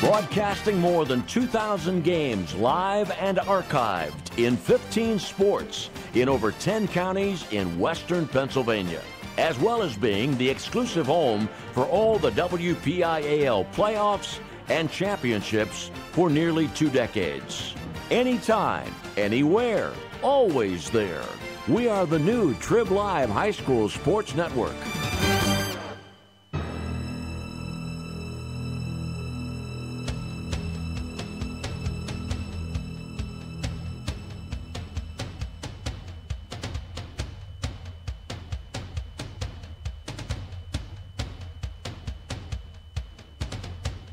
Broadcasting more than 2,000 games live and archived in 15 sports in over 10 counties in western Pennsylvania, as well as being the exclusive home for all the WPIHL playoffs and championships for nearly 2 decades. Anytime, anywhere, always there. We are the new Trib Live High School Sports Network.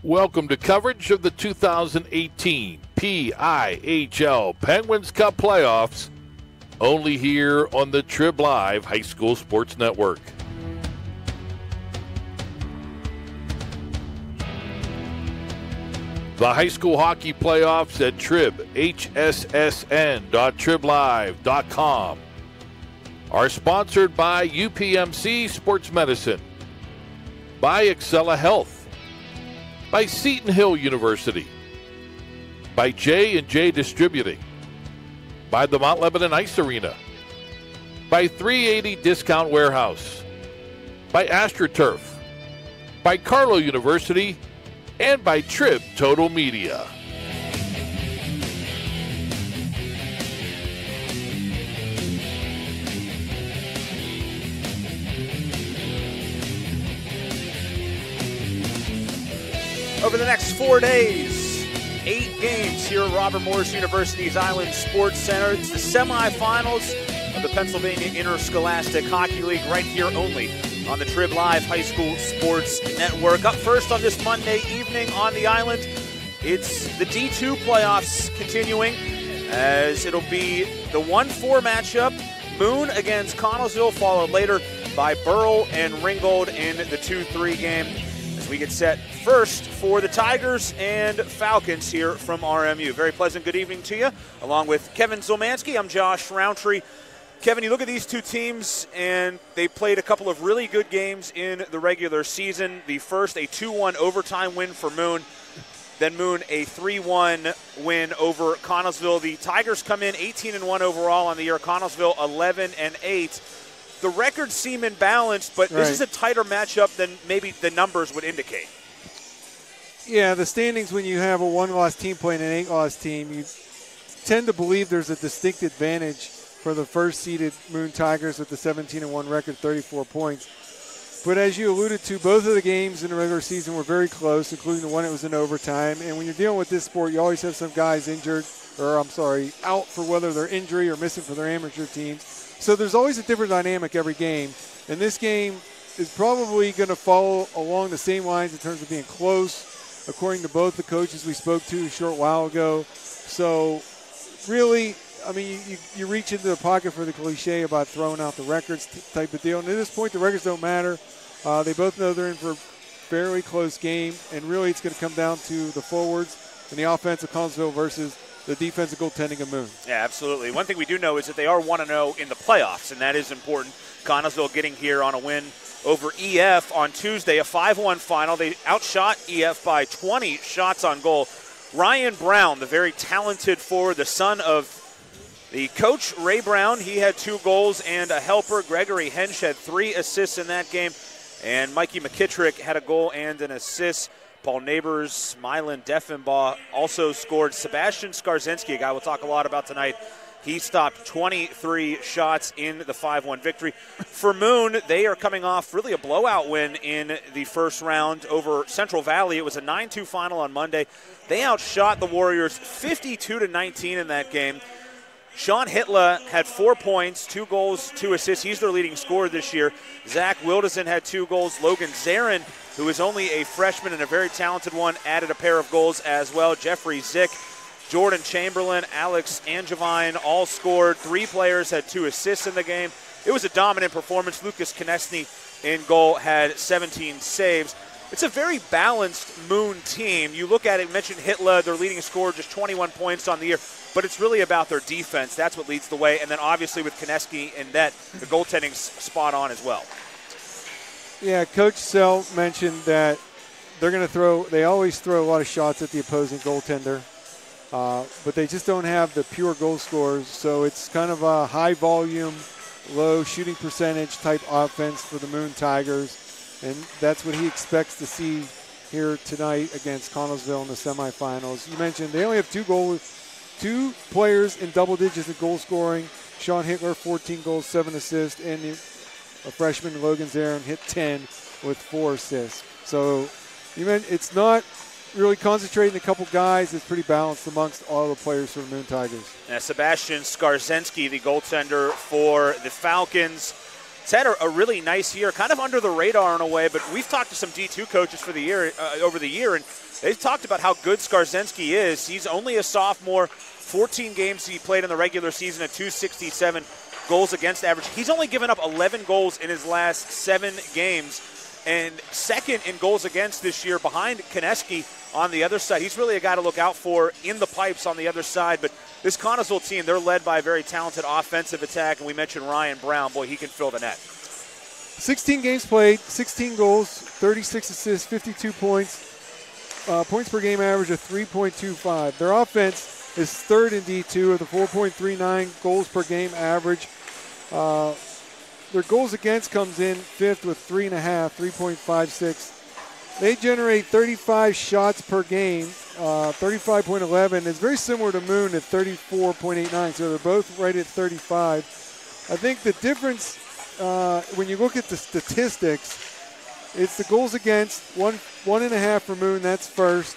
Welcome to coverage of the 2018 PIHL Penguins Cup playoffs, only here on the Trib Live High School Sports Network. The high school hockey playoffs at Trib, hssn.triblive.com, are sponsored by UPMC Sports Medicine, by Excella Health, by Seton Hill University, by J&J Distributing, by the Mount Lebanon Ice Arena, by 380 Discount Warehouse, by AstroTurf, by Carlow University, and by Trib Total Media. Over the next 4 days, 8 games here at Robert Morris University's Island Sports Center. It's the semifinals of the Pennsylvania Interscholastic Hockey League right here only on the Trib Live High School Sports Network. Up first on this Monday evening on the island, it's the D2 playoffs continuing, as it'll be the 1-4 matchup, Moon against Connellsville, followed later by Burrell and Ringgold in the 2-3 game. We get set first for the Tigers and Falcons here from RMU. Very pleasant good evening to you. Along with Kevin Zielmanski, I'm Josh Rowntree. Kevin, you look at these two teams, and they played a couple of really good games in the regular season. The first, a 2-1 overtime win for Moon. Then Moon, a 3-1 win over Connellsville. The Tigers come in 18-1 overall on the year. Connellsville 11-8. The records seem imbalanced, but this is a tighter matchup than maybe the numbers would indicate. Yeah, the standings, when you have a 1-loss team playing an 8-loss team, you tend to believe there's a distinct advantage for the first-seeded Moon Tigers with the 17-1 record, 34 points. But as you alluded to, both of the games in the regular season were very close, including the one that was in overtime. And when you're dealing with this sport, you always have some guys out for whether they're injury or missing for their amateur teams. So there's always a different dynamic every game. And this game is probably going to follow along the same lines in terms of being close, according to both the coaches we spoke to a short while ago. So really, I mean, you reach into the pocket for the cliche about throwing out the records type of deal. And at this point, the records don't matter. They both know they're in for a fairly close game. And really, it's going to come down to the forwards and the offense of Connellsville versus the defensive goaltending of Moon. Yeah, absolutely. One thing we do know is that they are 1-0 in the playoffs, and that is important. Connellsville getting here on a win over EF on Tuesday, a 5-1 final. They outshot EF by 20 shots on goal. Ryan Brown, the very talented forward, the son of the coach Ray Brown, he had 2 goals and a helper. Gregory Hensch had 3 assists in that game, and Mikey McKittrick had a goal and an assist. Paul Neighbors, Mylan Deffenbaugh also scored. Sebastian Skarzinski, a guy we'll talk a lot about tonight, he stopped 23 shots in the 5-1 victory. For Moon, they are coming off really a blowout win in the first round over Central Valley. It was a 9-2 final on Monday. They outshot the Warriors 52-19 in that game. Sean Hitler had 4 points, 2 goals, 2 assists. He's their leading scorer this year. Zach Wilderson had 2 goals. Logan Zarin, who is only a freshman and a very talented one, added a pair of goals as well. Jeffrey Zick, Jordan Chamberlain, Alex Angevine all scored. 3 players had 2 assists in the game. It was a dominant performance. Lucas Konechny in goal had 17 saves. It's a very balanced Moon team. You look at it, mentioned Hitler, their leading scorer, just 21 points on the year. But it's really about their defense. That's what leads the way. And then obviously with Konechny and net, the goaltending's spot on as well. Yeah, Coach Sell mentioned that they're going to throw. They always throw a lot of shots at the opposing goaltender, but they just don't have the pure goal scorers. So it's kind of a high volume, low shooting percentage type offense for the Moon Tigers, and that's what he expects to see here tonight against Connellsville in the semifinals. You mentioned they only have two players in double digits in goal scoring. Sean Hitler, 14 goals, 7 assists, and a freshman, Logan Zarin, hit 10 with 4 assists. So it's not really concentrating a couple guys. It's pretty balanced amongst all the players for the Moon Tigers. Now, Sebastian Skarzensky, the goaltender for the Falcons, has had a really nice year, kind of under the radar in a way, but we've talked to some D2 coaches for the year over the year, and they've talked about how good Skarzensky is. He's only a sophomore, 14 games he played in the regular season at .267 goals against average. He's only given up 11 goals in his last 7 games, and second in goals against this year behind Konecki on the other side. He's really a guy to look out for in the pipes on the other side, but this Connellsville team, they're led by a very talented offensive attack, and we mentioned Ryan Brown. Boy, he can fill the net. 16 games played, 16 goals, 36 assists, 52 points, points per game average of 3.25. Their offense is third in D2 with a 4.39 goals per game average. Their goals against comes in fifth with 3.56. They generate 35 shots per game, 35.11. It's very similar to Moon at 34.89, so they're both right at 35. I think the difference when you look at the statistics, it's the goals against, 1.5 for Moon, that's first.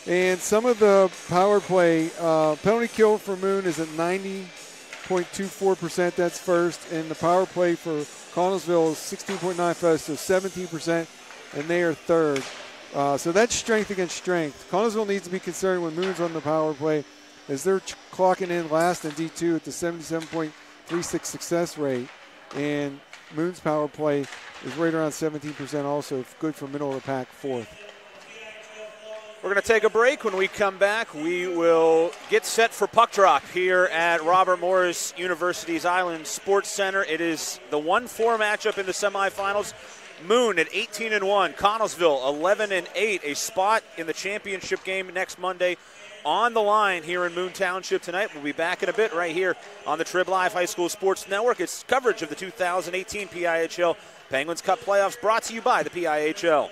And some of the power play, penalty kill for Moon is at 90.24%, that's first. And the power play for Connellsville is 16.95, so 17%, and they are third. So that's strength against strength. Connellsville needs to be concerned when Moon's on the power play, as they're clocking in last in D2 at the 77.36 success rate. And Moon's power play is right around 17% also, good for middle of the pack, fourth. We're going to take a break. When we come back, we will get set for puck drop here at Robert Morris University's Island Sports Center. It is the 1-4 matchup in the semifinals. Moon at 18-1, Connellsville 11-8, a spot in the championship game next Monday on the line here in Moon Township tonight. We'll be back in a bit right here on the Trib Live High School Sports Network. It's coverage of the 2018 PIHL Penguins Cup playoffs brought to you by the PIHL.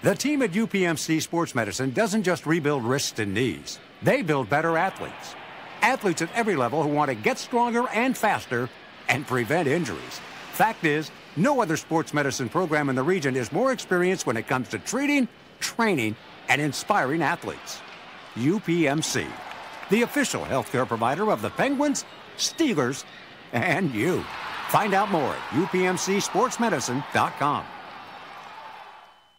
The team at UPMC Sports Medicine doesn't just rebuild wrists and knees. They build better athletes. Athletes at every level who want to get stronger and faster and prevent injuries. Fact is, no other sports medicine program in the region is more experienced when it comes to treating, training, and inspiring athletes. UPMC, the official healthcare provider of the Penguins, Steelers, and you. Find out more at upmcsportsmedicine.com.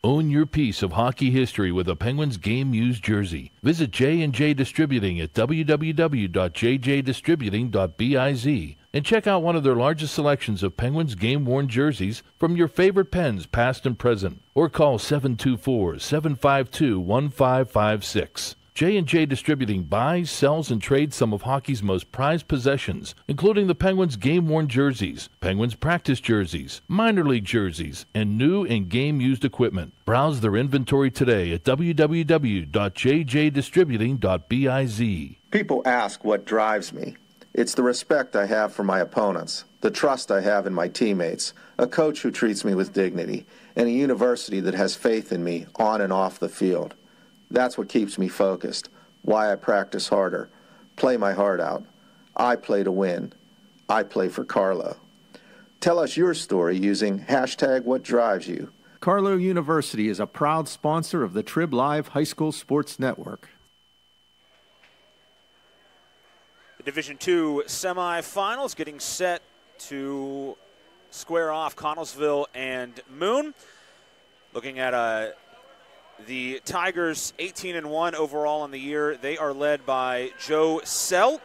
Own your piece of hockey history with a Penguins game-used jersey. Visit J&J Distributing at www.jjdistributing.biz and check out one of their largest selections of Penguins game-worn jerseys from your favorite Pens, past and present. Or call 724-752-1556. J&J Distributing buys, sells, and trades some of hockey's most prized possessions, including the Penguins game-worn jerseys, Penguins practice jerseys, minor league jerseys, and new and game-used equipment. Browse their inventory today at www.jjdistributing.biz. People ask what drives me. It's the respect I have for my opponents, the trust I have in my teammates, a coach who treats me with dignity, and a university that has faith in me on and off the field. That's what keeps me focused, why I practice harder, play my heart out. I play to win. I play for Carlo. Tell us your story using #WhatDrivesYou. Carlo University is a proud sponsor of the Trib Live High School Sports Network. The Division II semifinals getting set to square off Connellsville and Moon. Looking at the Tigers 18-1 overall on the year. They are led by Joe Sell,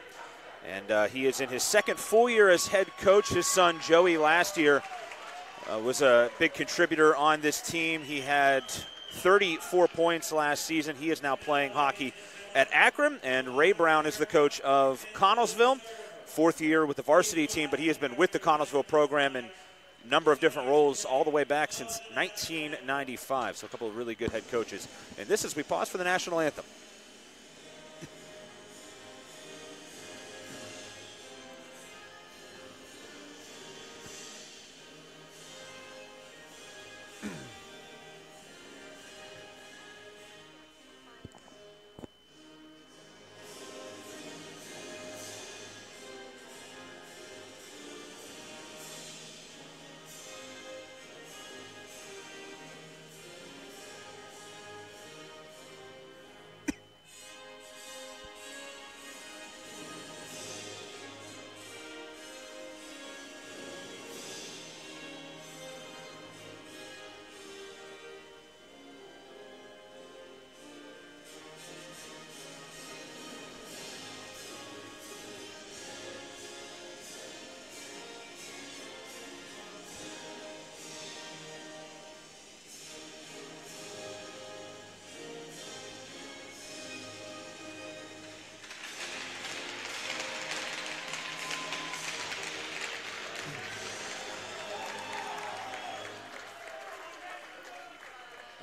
and he is in his second full year as head coach. His son Joey last year was a big contributor on this team. He had 34 points last season. He is now playing hockey at Akron, and Ray Brown is the coach of Connellsville. Fourth year with the varsity team, but he has been with the Connellsville program and number of different roles all the way back since 1995. So a couple of really good head coaches. And this is, we pause for the national anthem.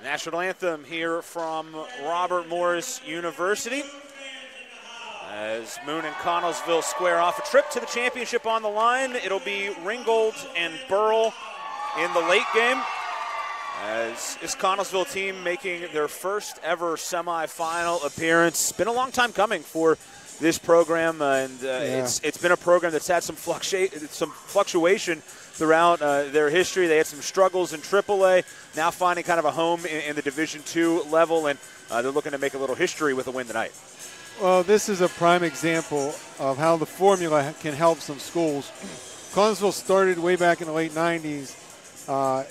National anthem here from Robert Morris University as Moon and Connellsville square off. A trip to the championship on the line. It'll be Ringgold and Burrell in the late game as this Connellsville team making their first ever semifinal appearance. It's been a long time coming for this program, and it's been a program that's had some fluctuation throughout their history. They had some struggles in AAA, now finding kind of a home in the Division II level, and they're looking to make a little history with a win tonight. Well, this is a prime example of how the formula can help some schools. Connellsville started way back in the late 90s,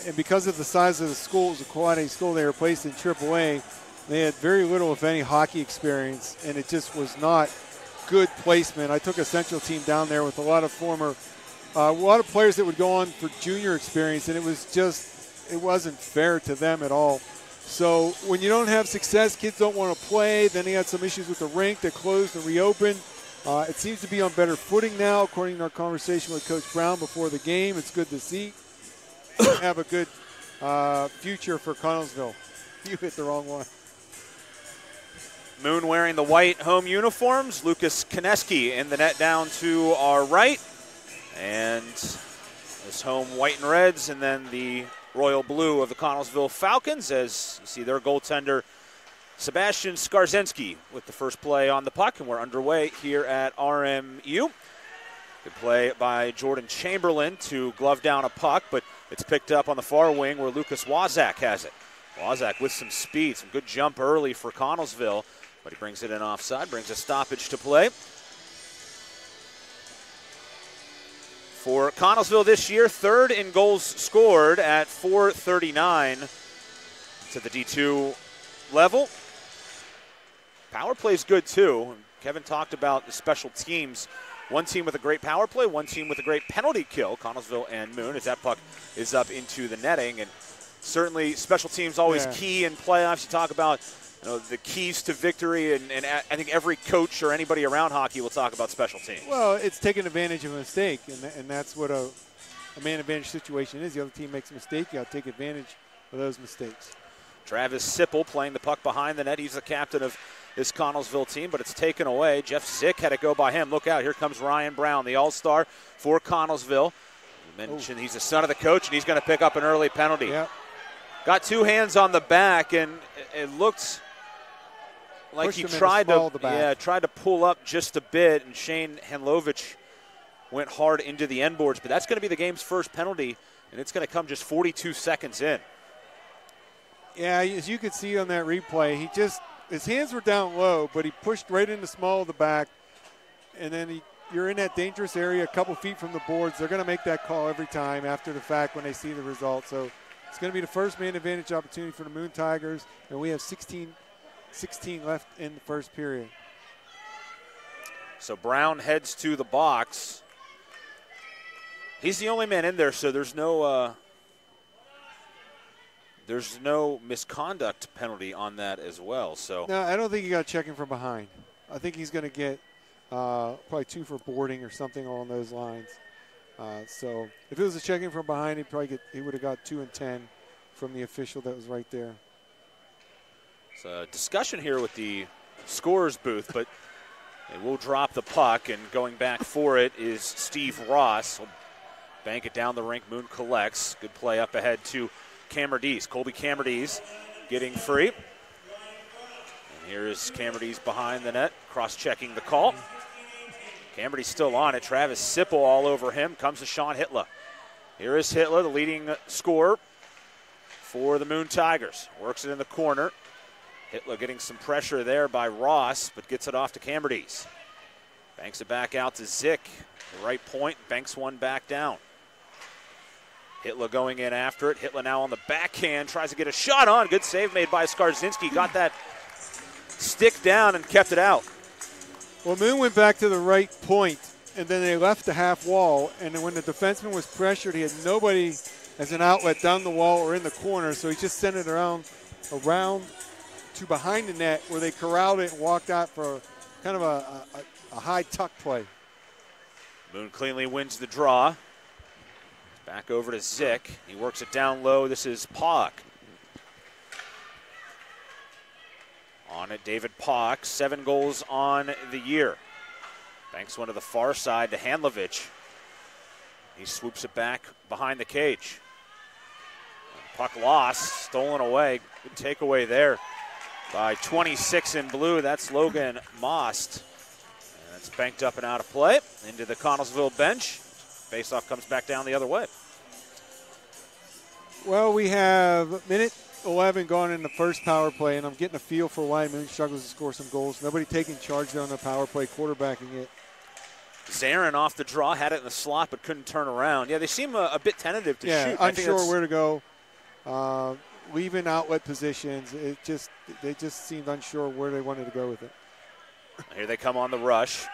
and because of the size of the school, it was a quality school, they were placed in AAA. They had very little, if any, hockey experience, and it just was not good placement. I took a Central team down there with a lot of players that would go on for junior experience, and it wasn't fair to them at all. So when you don't have success, kids don't want to play. Then they had some issues with the rink that closed and reopened. It seems to be on better footing now, according to our conversation with Coach Brown before the game. It's good to see. Have a good future for Connellsville. You hit the wrong one. Moon wearing the white home uniforms. Lucas Koneski in the net down to our right. And this home white and reds, and then the royal blue of the Connellsville Falcons, as you see their goaltender Sebastian Skarzynski with the first play on the puck, and we're underway here at RMU. Good play by Jordan Chamberlain to glove down a puck, but it's picked up on the far wing where Lucas Wazak has it. Wazak with some speed, some good jump early for Connellsville, but he brings it in offside, brings a stoppage to play. For Connellsville this year, third in goals scored at 439 to the D2 level. Power play's good too. Kevin talked about the special teams. One team with a great power play, one team with a great penalty kill, Connellsville and Moon, as that puck is up into the netting. And certainly special teams always key in playoffs. You talk about the keys to victory, and I think every coach or anybody around hockey will talk about special teams. Well, it's taking advantage of a mistake, and that's what a man advantage situation is. The other team makes a mistake, you got to take advantage of those mistakes. Travis Sipple playing the puck behind the net. He's the captain of this Connellsville team, but it's taken away. Jeff Zick had it go by him. Look out, here comes Ryan Brown, the all-star for Connellsville. You mentioned he's the son of the coach, and he's going to pick up an early penalty. Yep. Got two hands on the back, and it looked like he tried to pull up just a bit, and Shane Henlovich went hard into the end boards. But that's going to be the game's first penalty, and it's going to come just 42 seconds in. Yeah, as you could see on that replay, his hands were down low, but he pushed right in the small of the back, and then you're in that dangerous area a couple feet from the boards. They're going to make that call every time after the fact when they see the result. So it's going to be the first man advantage opportunity for the Moon Tigers, and we have 16 left in the first period. So Brown heads to the box. He's the only man in there, so there's no misconduct penalty on that as well. So no, I don't think you got to check him from behind. I think he's going to get probably 2 for boarding or something along those lines. So if it was a checking from behind, he would have got 2 and 10 from the official that was right there. It's a discussion here with the scorer's booth, but they will drop the puck, and going back for it is Steve Ross. He'll bank it down the rink. Moon collects. Good play up ahead to Camerdise. Colby Camerdise getting free. And here is Camerdise behind the net, cross-checking the call. Camerdise still on it. Travis Sipple all over him. Comes to Sean Hitler. Here is Hitler, the leading scorer for the Moon Tigers. Works it in the corner. Hitler getting some pressure there by Ross, but gets it off to Camerdise. Banks it back out to Zick. The right point, banks one back down. Hitler going in after it. Hitler now on the backhand, tries to get a shot on. Good save made by Skarzinski. Got that stick down and kept it out. Well, Moon went back to the right point, and then they left the half wall, and then when the defenseman was pressured, he had nobody as an outlet down the wall or in the corner, so he just sent it around to behind the net where they corralled it and walked out for kind of a high tuck play. Moon cleanly wins the draw. Back over to Zick. He works it down low. This is Pock. On it, David Pock, 7 goals on the year. Banks one to the far side to Handlovich. He swoops it back behind the cage. Puck lost, stolen away. Good takeaway there by 26 in blue. That's Logan Most. And it's banked up and out of play into the Connellsville bench. Faceoff comes back down the other way. Well, we have minute 11 gone in the first power play, and I'm getting a feel for why Moon struggles to score some goals. Nobody taking charge there on the power play, quarterbacking it. Zarin off the draw, had it in the slot, but couldn't turn around. Yeah, they seem a bit tentative to shoot. Yeah, unsure where to go. Leaving outlet positions. They just seemed unsure where they wanted to go with it. Here they come on the rush.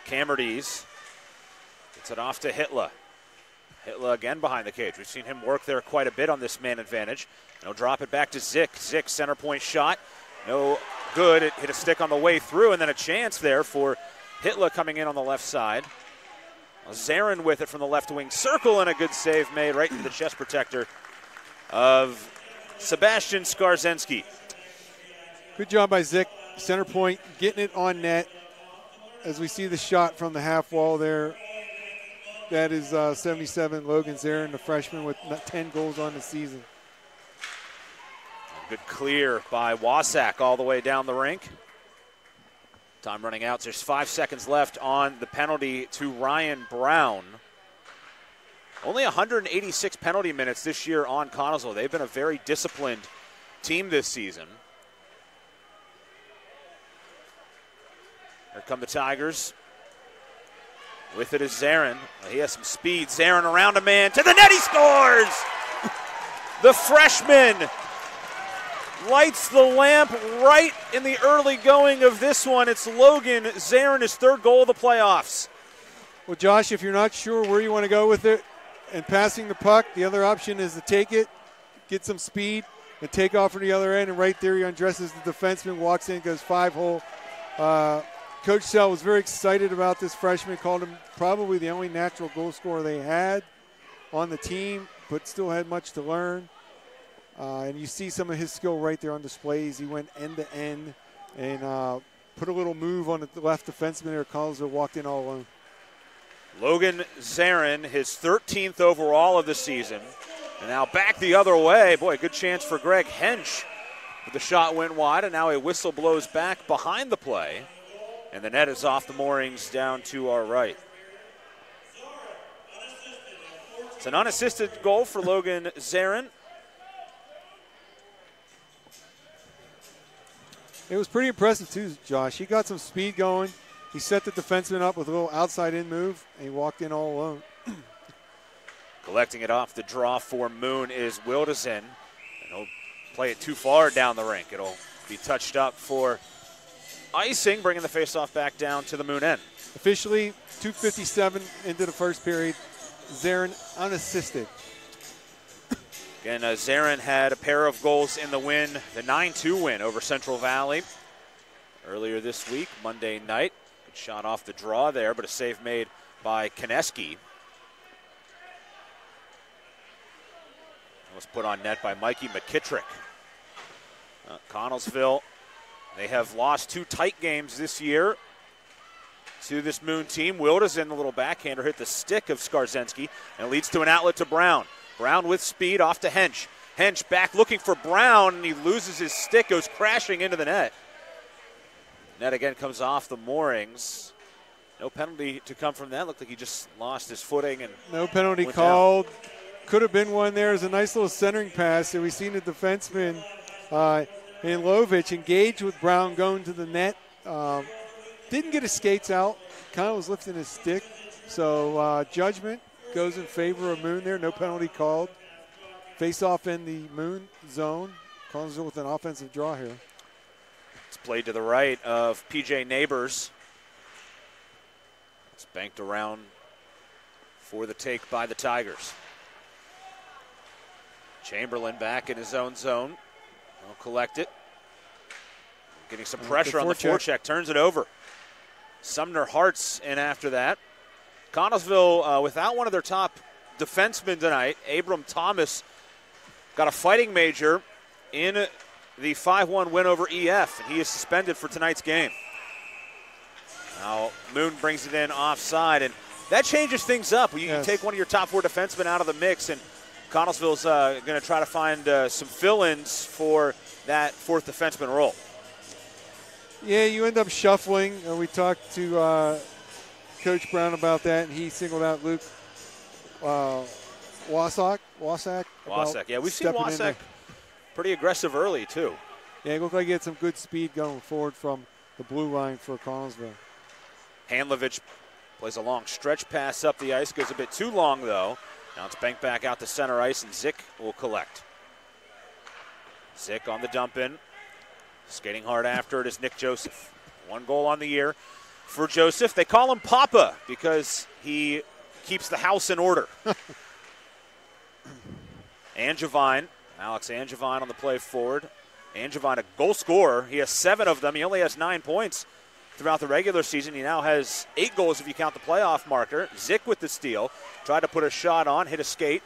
Camerdise gets it off to Hitler. Hitler again behind the cage. We've seen him work there quite a bit on this man advantage. He'll drop it back to Zick. Zick, center point shot. No good. It hit a stick on the way through, and then a chance there for Hitler coming in on the left side. Zarin with it from the left wing circle, and a good save made right into the chest protector of Sebastian Skarzinski. Good job by Zick. Center point, getting it on net. As we see the shot from the half wall there, that is 77 Logan Zarin, the freshman with 10 goals on the season. Good clear by Wasak all the way down the rink. Time running out. There's 5 seconds left on the penalty to Ryan Brown. Only 186 penalty minutes this year on Connellsville. They've been a very disciplined team this season. Here come the Tigers. With it is Zarin. He has some speed. Zarin around a man to the net. He scores! The freshman lights the lamp right in the early going of this one. It's Logan Zarin, his 3rd goal of the playoffs. Well, Josh, if you're not sure where you want to go with it and passing the puck, the other option is to take it, get some speed, and take off from the other end. And right there, he undresses the defenseman, walks in, goes 5-hole. Coach Sell was very excited about this freshman, called him probably the only natural goal scorer they had on the team, but still had much to learn. And you see some of his skill right there on displays. He went end to end and put a little move on the left defenseman there. Connellsville walked in all alone. Logan Zarin, his 13th overall of the season. And now back the other way. Boy, good chance for Greg Hench. But the shot went wide, and now a whistle blows back behind the play. And the net is off the moorings down to our right. It's an unassisted goal for Logan Zarin. It was pretty impressive too, Josh. He got some speed going. He set the defenseman up with a little outside-in move, and he walked in all alone. Collecting it off the draw for Moon is Wildesen. And he'll play it too far down the rink. It'll be touched up for icing, bringing the faceoff back down to the Moon end. Officially, 2:57 into the first period. Zarin unassisted. Again, Zarin had a pair of goals in the win, the 9-2 win over Central Valley earlier this week, Monday night. Good shot off the draw there, but a save made by Konecki. was put on net by Mikey McKittrick. Connellsville, they have lost 2 tight games this year to this Moon team. Wilderson, the little backhander, hit the stick of Skarzynski, and leads to an outlet to Brown. Brown with speed off to Hench. Hench back looking for Brown, and he loses his stick, goes crashing into the net. Net again comes off the moorings. No penalty to come from that. Looked like he just lost his footing. And no penalty called. Down. Could have been one there. It was a nice little centering pass. And we've seen the defenseman, Lovich, engage with Brown going to the net. Didn't get his skates out. Kind of was lifting his stick. So judgment goes in favor of Moon there. No penalty called. Face off in the Moon zone. Connellsville with an offensive draw here. It's played to the right of PJ Neighbors. It's banked around for the take by the Tigers. Chamberlain back in his own zone. He'll collect it. Getting some pressure on the forecheck. Turns it over. Sumner Hart's in after that. Connellsville without one of their top defensemen tonight. Abram Thomas got a fighting major in the 5-1 win over EF, and he is suspended for tonight's game. Now Moon brings it in offside, and that changes things up. You can take one of your top 4 defensemen out of the mix, and Connellsville's going to try to find some fill-ins for that 4th defenseman role. Yeah, you end up shuffling. We talked to Coach Brown about that, and he singled out Luke Wasak. Yeah, we've seen Wasak pretty aggressive early, too. Yeah, it looked like he had some good speed going forward from the blue line for Connellsville. Handlovich plays a long stretch pass up the ice. Goes a bit too long, though. Now it's banked back out to center ice, and Zick will collect. Zick on the dump in. Skating hard after it is Nick Joseph. 1 goal on the year for Joseph. They call him Papa because he keeps the house in order. Angevine, Alex Angevine on the play forward. Angevine, a goal scorer. He has 7 of them. He only has 9 points throughout the regular season. He now has 8 goals if you count the playoff marker. Zick with the steal. Tried to put a shot on, hit a skate.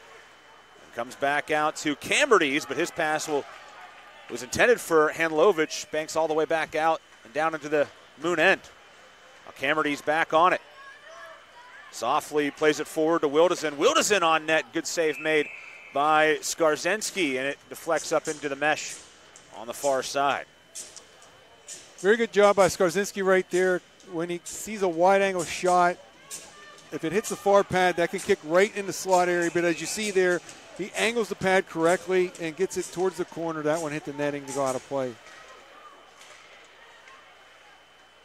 Comes back out to Camberdies, but his pass was intended for Handlovich. Banks all the way back out and down into the Moon end. Now Camberdies back on it. Softly plays it forward to Wilderson. Wilderson on net. Good save made by Skarzynski, and it deflects up into the mesh on the far side. Very good job by Skarzynski right there. When he sees a wide-angle shot, if it hits the far pad, that can kick right in the slot area. But as you see there, he angles the pad correctly and gets it towards the corner. That one hit the netting to go out of play.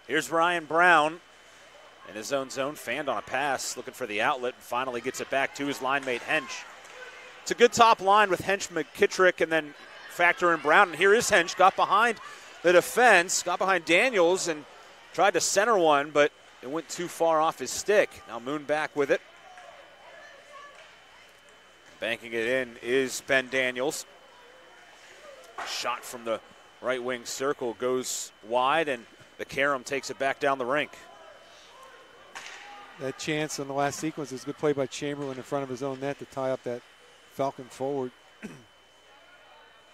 Here's Ryan Brown in his own zone, fanned on a pass, looking for the outlet, and finally gets it back to his line mate Hench. It's a good top line with Hench, McKittrick, and then factor in Brown. And here is Hench, got behind the defense, got behind Daniels, and tried to center one, but it went too far off his stick. Now Moon back with it. Banking it in is Ben Daniels. Shot from the right wing circle goes wide, and the Karam takes it back down the rink. That chance on the last sequence is a good play by Chamberlain in front of his own net to tie up that Falcon forward.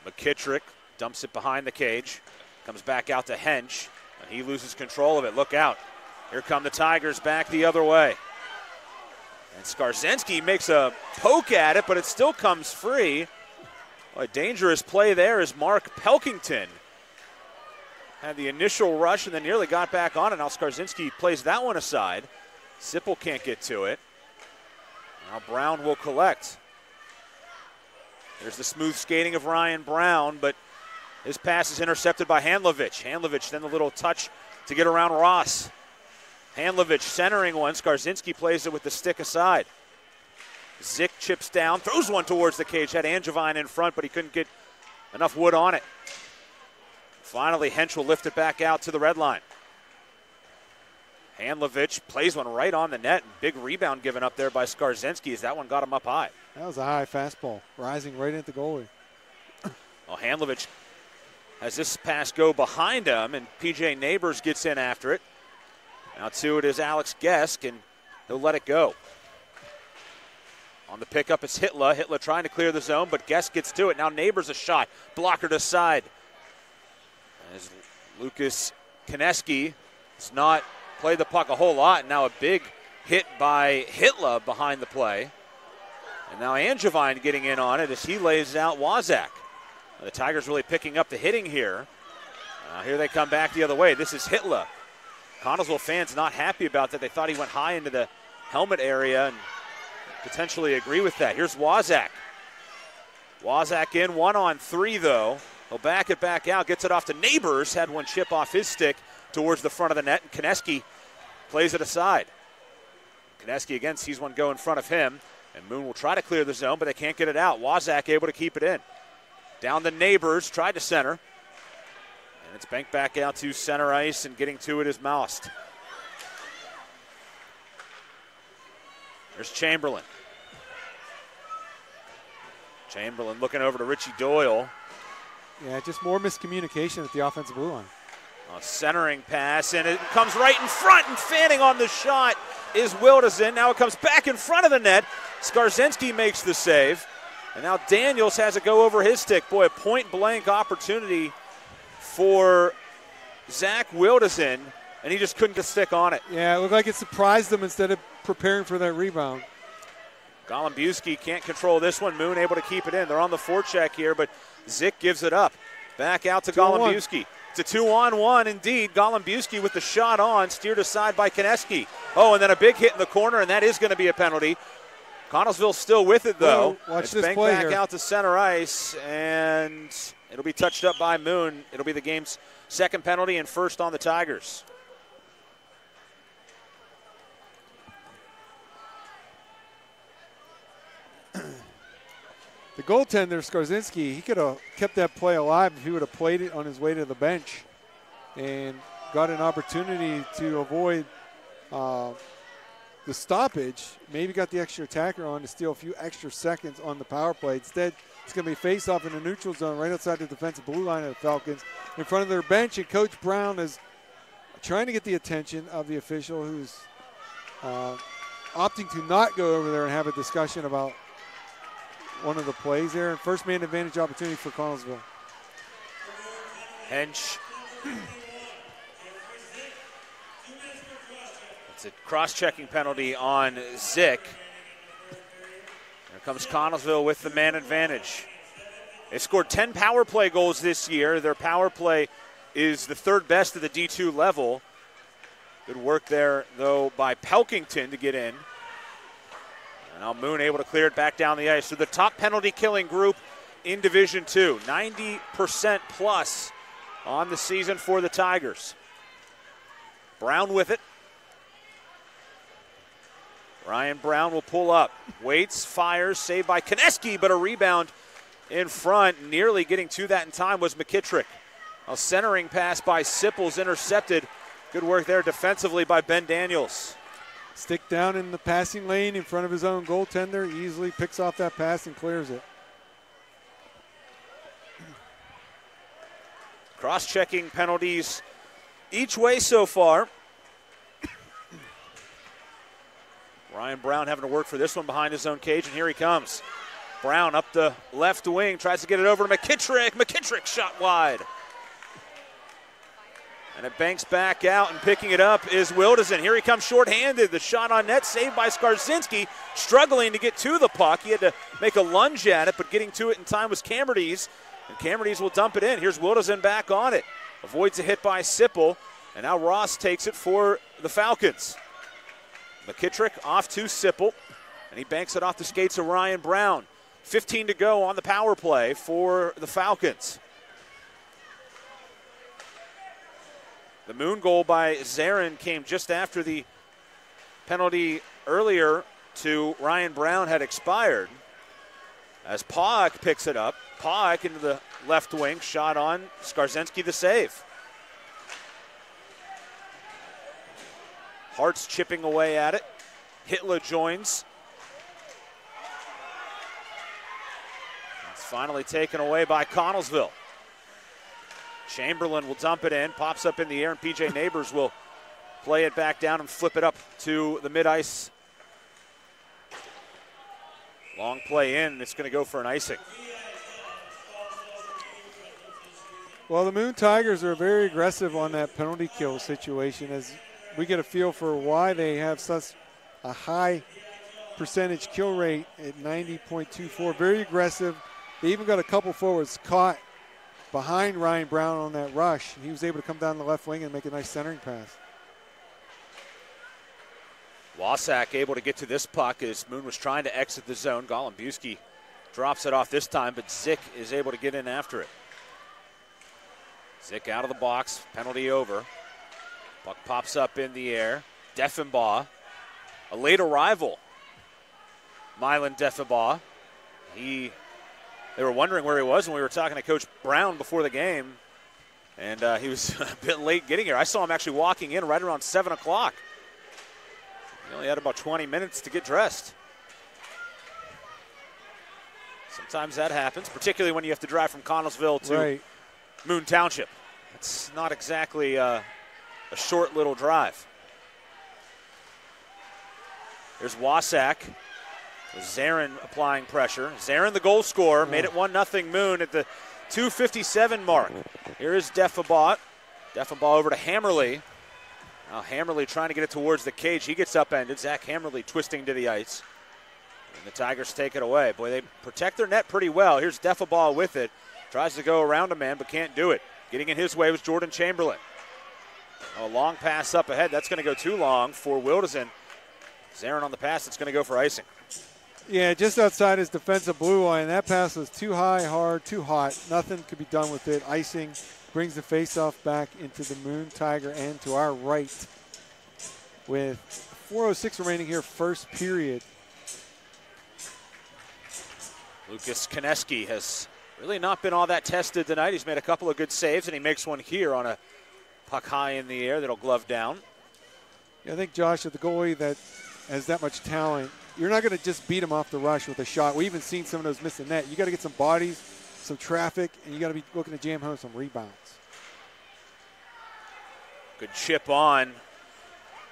McKittrick dumps it behind the cage. Comes back out to Hench, and he loses control of it. Look out. Here come the Tigers back the other way. And Skarzynski makes a poke at it, but it still comes free. Well, a dangerous play there is Mark Pelkington. Had the initial rush and then nearly got back on it. Now Skarzynski plays that one aside. Sipple can't get to it. Now Brown will collect. There's the smooth skating of Ryan Brown, but his pass is intercepted by Handlovich. Handlovich then the little touch to get around Ross. Handlovich centering one. Skarzynski plays it with the stick aside. Zick chips down, throws one towards the cage. Had Angevine in front, but he couldn't get enough wood on it. Finally, Hench will lift it back out to the red line. Handlovich plays one right on the net. Big rebound given up there by Skarzynski as that one got him up high. That was a high fastball, rising right into the goalie. Well, Handlovich has this pass go behind him, and PJ Neighbors gets in after it. Now to it is Alex Gesk, and he'll let it go. On the pickup is Hitler. Hitler trying to clear the zone, but Guest gets to it. Now Neighbors a shot. Blocker to side. As Lucas Konecki has not played the puck a whole lot. Now a big hit by Hitler behind the play. And now Angevine getting in on it as he lays out Wazak. The Tigers really picking up the hitting here. Here they come back the other way. This is Hitler. Connellsville fans not happy about that. They thought he went high into the helmet area and potentially agree with that. Here's Wazak. Wazak in 1-on-3 though. He'll back it back out, gets it off to Neighbors, had one chip off his stick towards the front of the net, and Konecki plays it aside. Konecki again sees one go in front of him, and Moon will try to clear the zone, but they can't get it out. Wazak able to keep it in. Down the Neighbors, tried to center. And it's banked back out to center ice, and getting to it is Moust. There's Chamberlain. Chamberlain looking over to Richie Doyle. Yeah, just more miscommunication at the offensive blue line. A centering pass, and it comes right in front, and fanning on the shot is Wilderson. Now it comes back in front of the net. Skarzinski makes the save, and now Daniels has it go over his stick. Boy, a point-blank opportunity for Zach Wilderson, and he just couldn't get stick on it. Yeah, it looked like it surprised them instead of preparing for that rebound. Golombiewski can't control this one. Moon able to keep it in. They're on the forecheck here, but Zick gives it up. Back out to Golombiewski. It's a 2-on-1 indeed. Golombiewski with the shot on, steered aside by Konecki. Oh, and then a big hit in the corner, and that is going to be a penalty. Connellsville still with it, though. Watch it's this banked play back here. out to center ice, and it'll be touched up by Moon. It'll be the game's second penalty and first on the Tigers. The goaltender, Skarzinski, he could have kept that play alive if he would have played it on his way to the bench and got an opportunity to avoid the stoppage. Maybe got the extra attacker on to steal a few extra seconds on the power play. Instead, it's going to be face-off in the neutral zone right outside the defensive blue line of the Falcons in front of their bench, and Coach Brown is trying to get the attention of the official who's opting to not go over there and have a discussion about one of the plays there. First man advantage opportunity for Connellsville. Hench. It's a cross-checking penalty on Zick. Here comes Connellsville with the man advantage. They've scored 10 power play goals this year. Their power play is the third best at the D2 level. Good work there, though, by Pelkington to get in. Now Moon able to clear it back down the ice. So the top penalty killing group in Division II, 90% plus on the season for the Tigers. Brown with it. Ryan Brown will pull up. Waits, fires, saved by Konecki, but a rebound in front. Nearly getting to that in time was McKittrick. A centering pass by Sipples intercepted. Good work there defensively by Ben Daniels. Stick down in the passing lane in front of his own goaltender. Easily picks off that pass and clears it. Cross-checking penalties each way so far. Ryan Brown having to work for this one behind his own cage, and here he comes. Brown up the left wing, tries to get it over to McKittrick. McKittrick shot wide. And it banks back out, and picking it up is Wilderson. Here he comes shorthanded. The shot on net saved by Skarzinski, struggling to get to the puck. He had to make a lunge at it, but getting to it in time was Camerdes. And Camerdes will dump it in. Here's Wilderson back on it. Avoids a hit by Sipple, and now Ross takes it for the Falcons. McKittrick off to Sipple, and he banks it off the skates of Ryan Brown. 15 to go on the power play for the Falcons. The Moon goal by Zarin came just after the penalty earlier to Ryan Brown had expired. As Pawak picks it up. Pawak into the left wing, shot on Skarzinski the save. Hart's chipping away at it. Hitler joins. It's finally taken away by Connellsville. Chamberlain will dump it in, pops up in the air, and PJ Neighbors will play it back down and flip it up to the mid-ice Long play in, it's going to go for an icing. Well, the Moon Tigers are very aggressive on that penalty kill situation, as we get a feel for why they have such a high percentage kill rate at 90.24. Very aggressive. They even got a couple forwards caught behind Ryan Brown on that rush. He was able to come down the left wing and make a nice centering pass. Wasak able to get to this puck as Moon was trying to exit the zone. Golembuski drops it off this time, but Zick is able to get in after it. Zick out of the box, penalty over. Puck pops up in the air. Deffenbaugh, a late arrival. Mylan Deffenbaugh. They were wondering where he was when we were talking to Coach Brown before the game, and he was a bit late getting here. I saw him actually walking in right around 7 o'clock. He only had about 20 minutes to get dressed. Sometimes that happens, particularly when you have to drive from Connellsville to Moon Township. It's not exactly a short little drive. There's Wasak. Zarin applying pressure. Zarin, the goal scorer, made it 1-0 Moon at the 2:57 mark. Here is Deffenbaugh. Deffenbaugh over to Hammerly. Now Hammerly trying to get it towards the cage. He gets upended. Zach Hammerly twisting to the ice. And the Tigers take it away. Boy, they protect their net pretty well. Here's Deffenbaugh with it. Tries to go around a man, but can't do it. Getting in his way was Jordan Chamberlain. A long pass up ahead. That's going to go too long for Wilderson. Zarin on the pass. It's going to go for icing. Yeah, just outside his defensive blue line. That pass was too high, hard, too hot. Nothing could be done with it. Icing brings the faceoff back into the Moon Tiger end to our right with 4:06 remaining here, first period. Lucas Koneski has really not been all that tested tonight. He's made a couple of good saves, and he makes one here on a puck high in the air that'll glove down. Yeah, I think, Josh, at the goalie that has that much talent, you're not going to just beat him off the rush with a shot. We've even seen some of those miss the net. You got to get some bodies, some traffic, and you got to be looking to jam home some rebounds. Good chip on.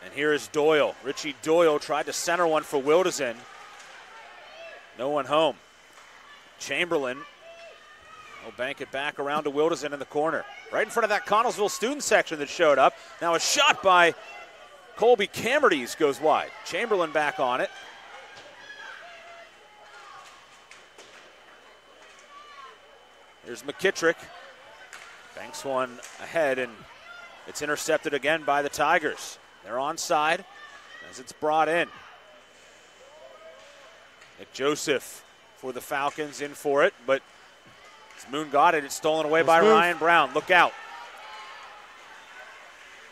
And here is Doyle. Richie Doyle tried to center one for Wilderson. No one home. Chamberlain will bank it back around to Wilderson in the corner. Right in front of that Connellsville student section that showed up. Now a shot by Colby Camerdes goes wide. Chamberlain back on it. Here's McKittrick. Banks one ahead, and it's intercepted again by the Tigers. They're onside as it's brought in. Nick Joseph for the Falcons in for it, but as Moon got it, it's stolen away by Ryan Brown. Look out.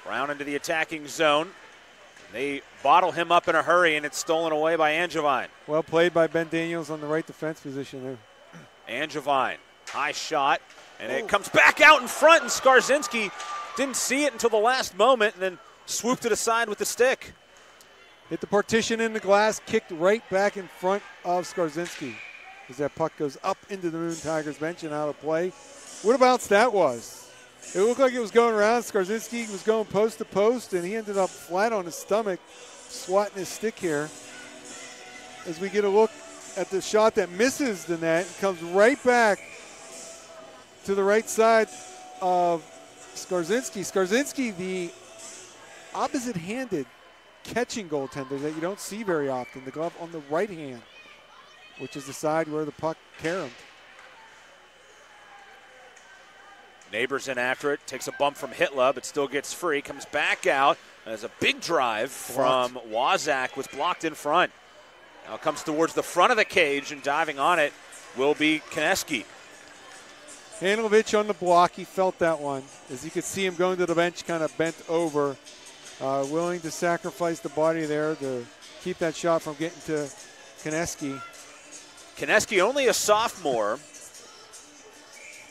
Brown into the attacking zone. They bottle him up in a hurry, and it's stolen away by Angevine. Well played by Ben Daniels on the right defense position there. Angevine, high shot, and it comes back out in front, and Skarzinski didn't see it until the last moment and then swooped it aside with the stick. Hit the partition in the glass, kicked right back in front of Skarzinski as that puck goes up into the Moon Tigers bench and out of play. What a bounce that was. It looked like it was going around. Skarzinski was going post to post, and he ended up flat on his stomach, swatting his stick here. As we get a look at the shot that misses the net, comes right back to the right side of Skarzinski. Skarzinski, the opposite-handed catching goaltender that you don't see very often. The glove on the right hand, which is the side where the puck caromed. Neighbors in after it, takes a bump from Hitler, but still gets free, comes back out. There's a big drive from Wazak, was blocked in front. Now comes towards the front of the cage, and diving on it will be Koneski. Handlovich on the block, he felt that one. As you could see him going to the bench, kind of bent over, willing to sacrifice the body there to keep that shot from getting to Koneski. Koneski, only a sophomore,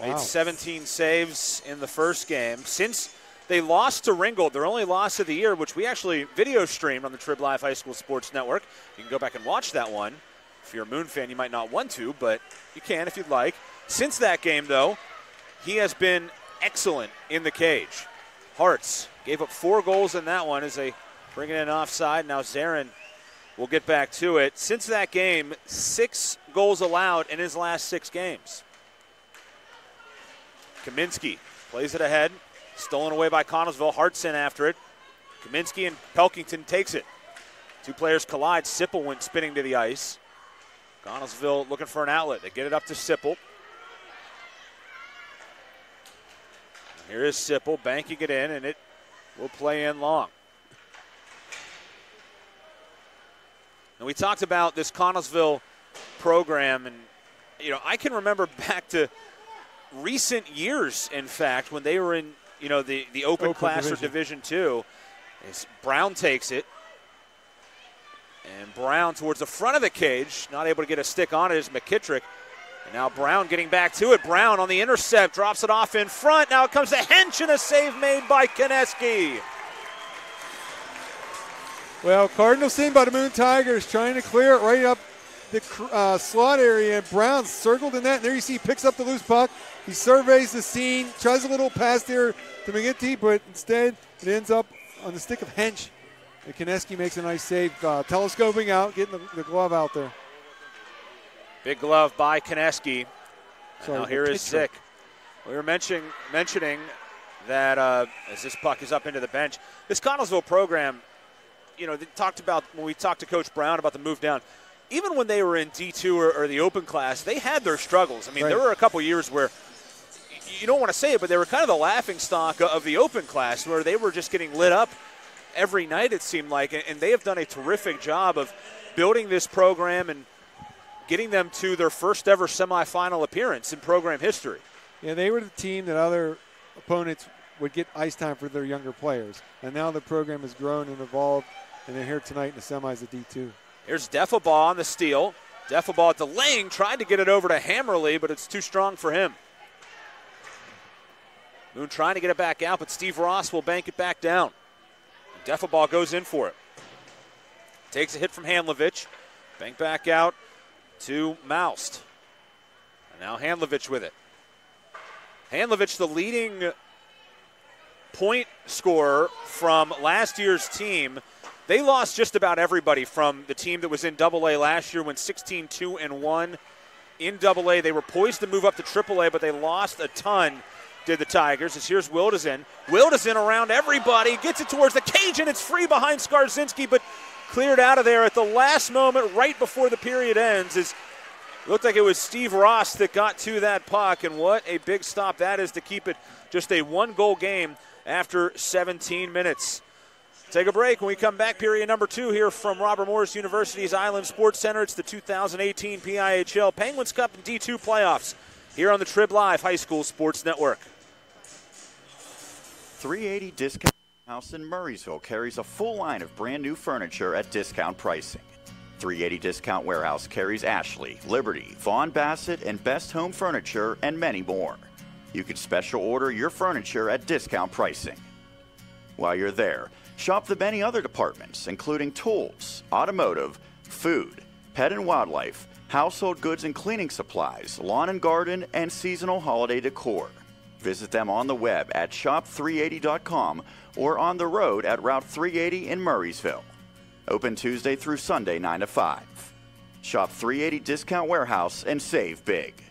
made 17 saves in the first game. Since they lost to Ringgold, their only loss of the year, which we actually video streamed on the Trib Live High School Sports Network. You can go back and watch that one. If you're a Moon fan, you might not want to, but you can if you'd like. Since that game, though, he has been excellent in the cage. Hartz gave up 4 goals in that one as they bring it in offside. Now Zarin we'll get back to it. Since that game, 6 goals allowed in his last 6 games. Kaminsky plays it ahead. Stolen away by Connellsville. Hartson after it. Kaminsky and Pelkington takes it. 2 players collide. Sipple went spinning to the ice. Connellsville looking for an outlet. They get it up to Sipple. Here is Sipple banking it in, and it will play in long. And we talked about this Connellsville program, and I can remember back to recent years, in fact, when they were in the open class division. Or Division II. Brown takes it. And Brown towards the front of the cage, not able to get a stick on it is McKittrick. And now Brown getting back to it. Brown on the intercept, drops it off in front. Now it comes to Hench and a save made by Konecki. Well, Cardinal seen by the Moon Tigers trying to clear it right up the slot area. Brown circled in that, and there you see he picks up the loose puck. He surveys the scene, tries a little pass there to McGinty, but instead it ends up on the stick of Hench. And Konecki makes a nice save, telescoping out, getting the glove out there. Big glove by Konecki. Now here is Zick. We were mentioning that as this puck is up into the bench, this Connellsville program, they talked about, when we talked to Coach Brown about the move down, even when they were in D2 or the open class, they had their struggles. I mean, There were a couple years where, you don't want to say it, but they were kind of the laughing stock of the open class, where they were just getting lit up every night, it seemed like, and they have done a terrific job of building this program and getting them to their first ever semifinal appearance in program history. Yeah, they were the team that other opponents would get ice time for their younger players, and now the program has grown and evolved, and they're here tonight in the semis of D2. Here's Deffabaugh on the steal. Deffabaugh delaying, tried to get it over to Hammerly, but it's too strong for him. Moon trying to get it back out, but Steve Ross will bank it back down. Deffabaugh goes in for it. Takes a hit from Handlovich. Bank back out to Moust. And now Handlovich with it. Handlovich, the leading point scorer from last year's team. They lost just about everybody from the team that was in AA last year, went 16-2-1 in AA. They were poised to move up to AAA, but they lost a ton, did the Tigers. As here's Wildesen. Wildesen around everybody, gets it towards the cage, and it's free behind Skarzinski, but cleared out of there at the last moment right before the period ends. It looked like it was Steve Ross that got to that puck, and what a big stop that is to keep it just a 1-goal game after 17 minutes. Take a break. When we come back, period number 2 here from Robert Morris University's Island Sports Center. It's the 2018 PIHL Penguins Cup and D2 playoffs here on the Trib Live High School Sports Network. 380 Discount Warehouse in Murraysville carries a full line of brand new furniture at discount pricing. 380 Discount Warehouse carries Ashley, Liberty, Vaughn Bassett, and Best Home Furniture, and many more. You can special order your furniture at discount pricing. While you're there, shop the many other departments, including tools, automotive, food, pet and wildlife, household goods and cleaning supplies, lawn and garden, and seasonal holiday decor. Visit them on the web at shop380.com or on the road at Route 380 in Murraysville. Open Tuesday through Sunday 9 to 5. Shop 380 Discount Warehouse and save big.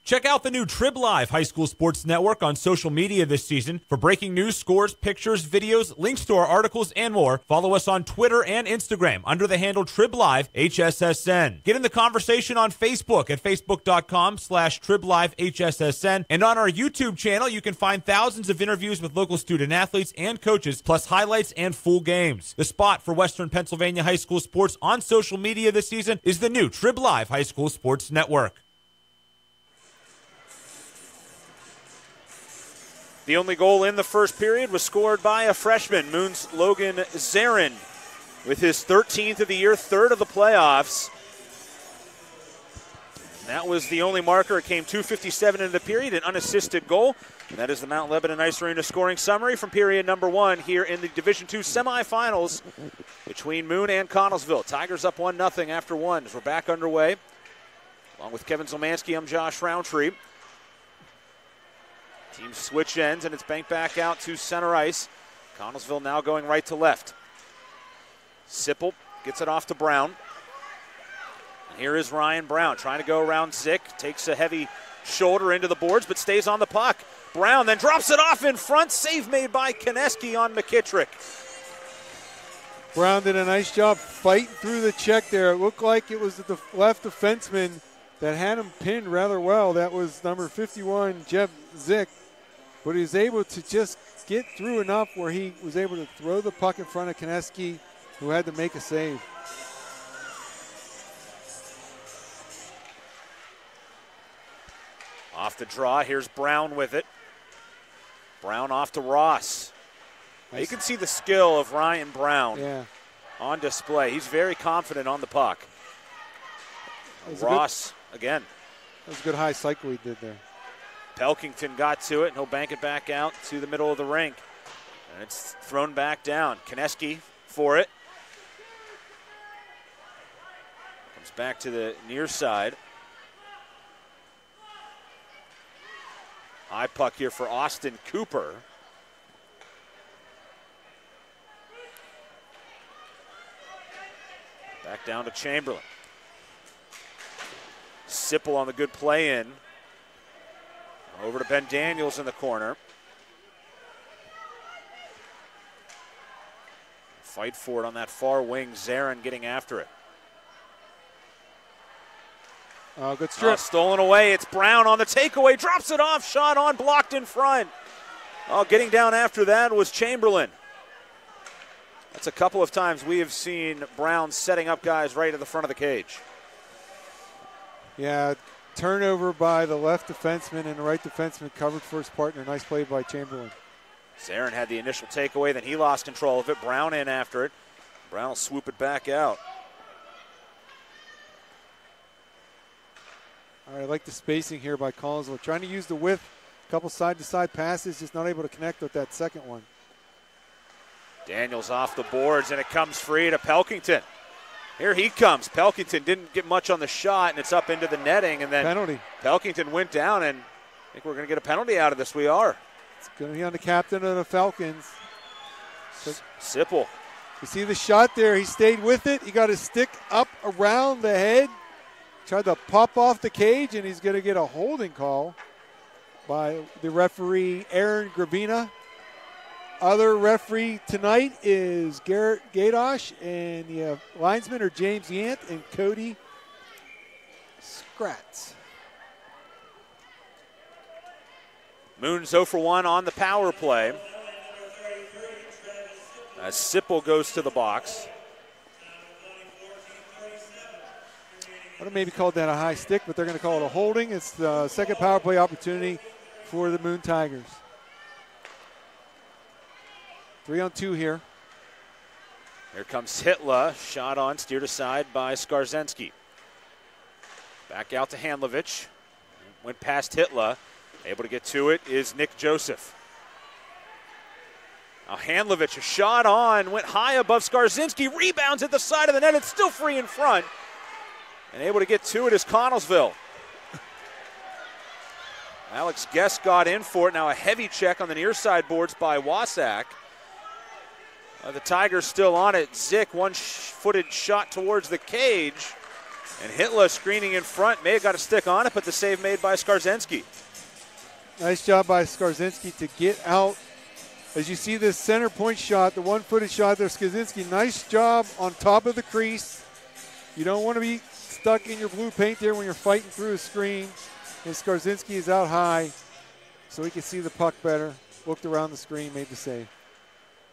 Check out the new Trib Live High School Sports Network on social media this season for breaking news, scores, pictures, videos, links to our articles, and more. Follow us on Twitter and Instagram under the handle Trib Live HSSN. Get in the conversation on Facebook at facebook.com/TribLiveHSSN. And on our YouTube channel, you can find thousands of interviews with local student athletes and coaches, plus highlights and full games. The spot for Western Pennsylvania high school sports on social media this season is the new Trib Live High School Sports Network. The only goal in the first period was scored by a freshman, Moon's Logan Zarin, with his 13th of the year, 3rd of the playoffs. That was the only marker. It came 2:57 into the period, an unassisted goal. And that is the Mount Lebanon Ice Arena scoring summary from period number 1 here in the Division II semifinals between Moon and Connellsville. Tigers up 1-0 after 1 as we're back underway. Along with Kevin Zielmanski, I'm Josh Rowntree. Teams switch ends, and it's banked back out to center ice. Connellsville now going right to left. Sipple gets it off to Brown. And here is Ryan Brown trying to go around Zick. Takes a heavy shoulder into the boards, but stays on the puck. Brown then drops it off in front. Save made by Konecki on McKittrick. Brown did a nice job fighting through the check there. It looked like it was the left defenseman that had him pinned rather well. That was number 51, Jeb Zick. But he was able to just get through enough where he was able to throw the puck in front of Konecki, who had to make a save. Off the draw, here's Brown with it. Brown off to Ross. Nice. You can see the skill of Ryan Brown on display. He's very confident on the puck. Ross, again. That was a good high cycle he did there. Pelkington got to it, and he'll bank it back out to the middle of the rink. And it's thrown back down. Konecki for it. Comes back to the near side. High puck here for Austin Cooper. Back down to Chamberlain. Sipple on the good play in. Over to Ben Daniels in the corner. Fight for it on that far wing. Zarin getting after it. Good strip. Stolen away. It's Brown on the takeaway. Drops it off. Shot on. Blocked in front. Getting down after that was Chamberlain. That's a couple of times we have seen Brown setting up guys right at the front of the cage. Yeah, turnover by the left defenseman, and the right defenseman covered for his partner. Nice play by Chamberlain. Zarin had the initial takeaway, then he lost control of it. Brown in after it. Brown will swoop it back out. All right, I like the spacing here by Connellsville. Trying to use the width, a couple side-to-side passes, just not able to connect with that second one. Daniels off the boards, and it comes free to Pelkington. Here he comes. Pelkington didn't get much on the shot, and it's up into the netting. And then penalty. Pelkington went down, and I think we're going to get a penalty out of this. We are. It's going to be on the captain of the Falcons. Sipple. You see the shot there. He stayed with it. He got his stick up around the head. Tried to pop off the cage, and he's going to get a holding call by the referee, Aaron Gravina. Other referee tonight is Garrett Gadosh, and the linesmen are James Yant and Cody Scratz. Moon's 0 for 1 on the power play. As Sipple goes to the box. I would have maybe called that a high stick, but they're going to call it a holding. It's the second power play opportunity for the Moon Tigers. 3-on-2 here. Here comes Hitler. Shot on, steered aside by Skarzensky. Back out to Handlovich. Went past Hitler. Able to get to it is Nick Joseph. Now Handlovich, a shot on, went high above Skarzensky. Rebounds at the side of the net. It's still free in front. And able to get to it is Connellsville. Alex Guest got in for it. Now a heavy check on the near side boards by Wasak. The Tigers still on it. Zick, one-footed shot towards the cage. And Hitler screening in front. May have got a stick on it, but the save made by Skarzensky. Nice job by Skarzensky to get out. As you see this center point shot, the one-footed shot there, Skarzensky, nice job on top of the crease. You don't want to be stuck in your blue paint there when you're fighting through a screen. And Skarzensky is out high, so he can see the puck better. Looked around the screen, made the save.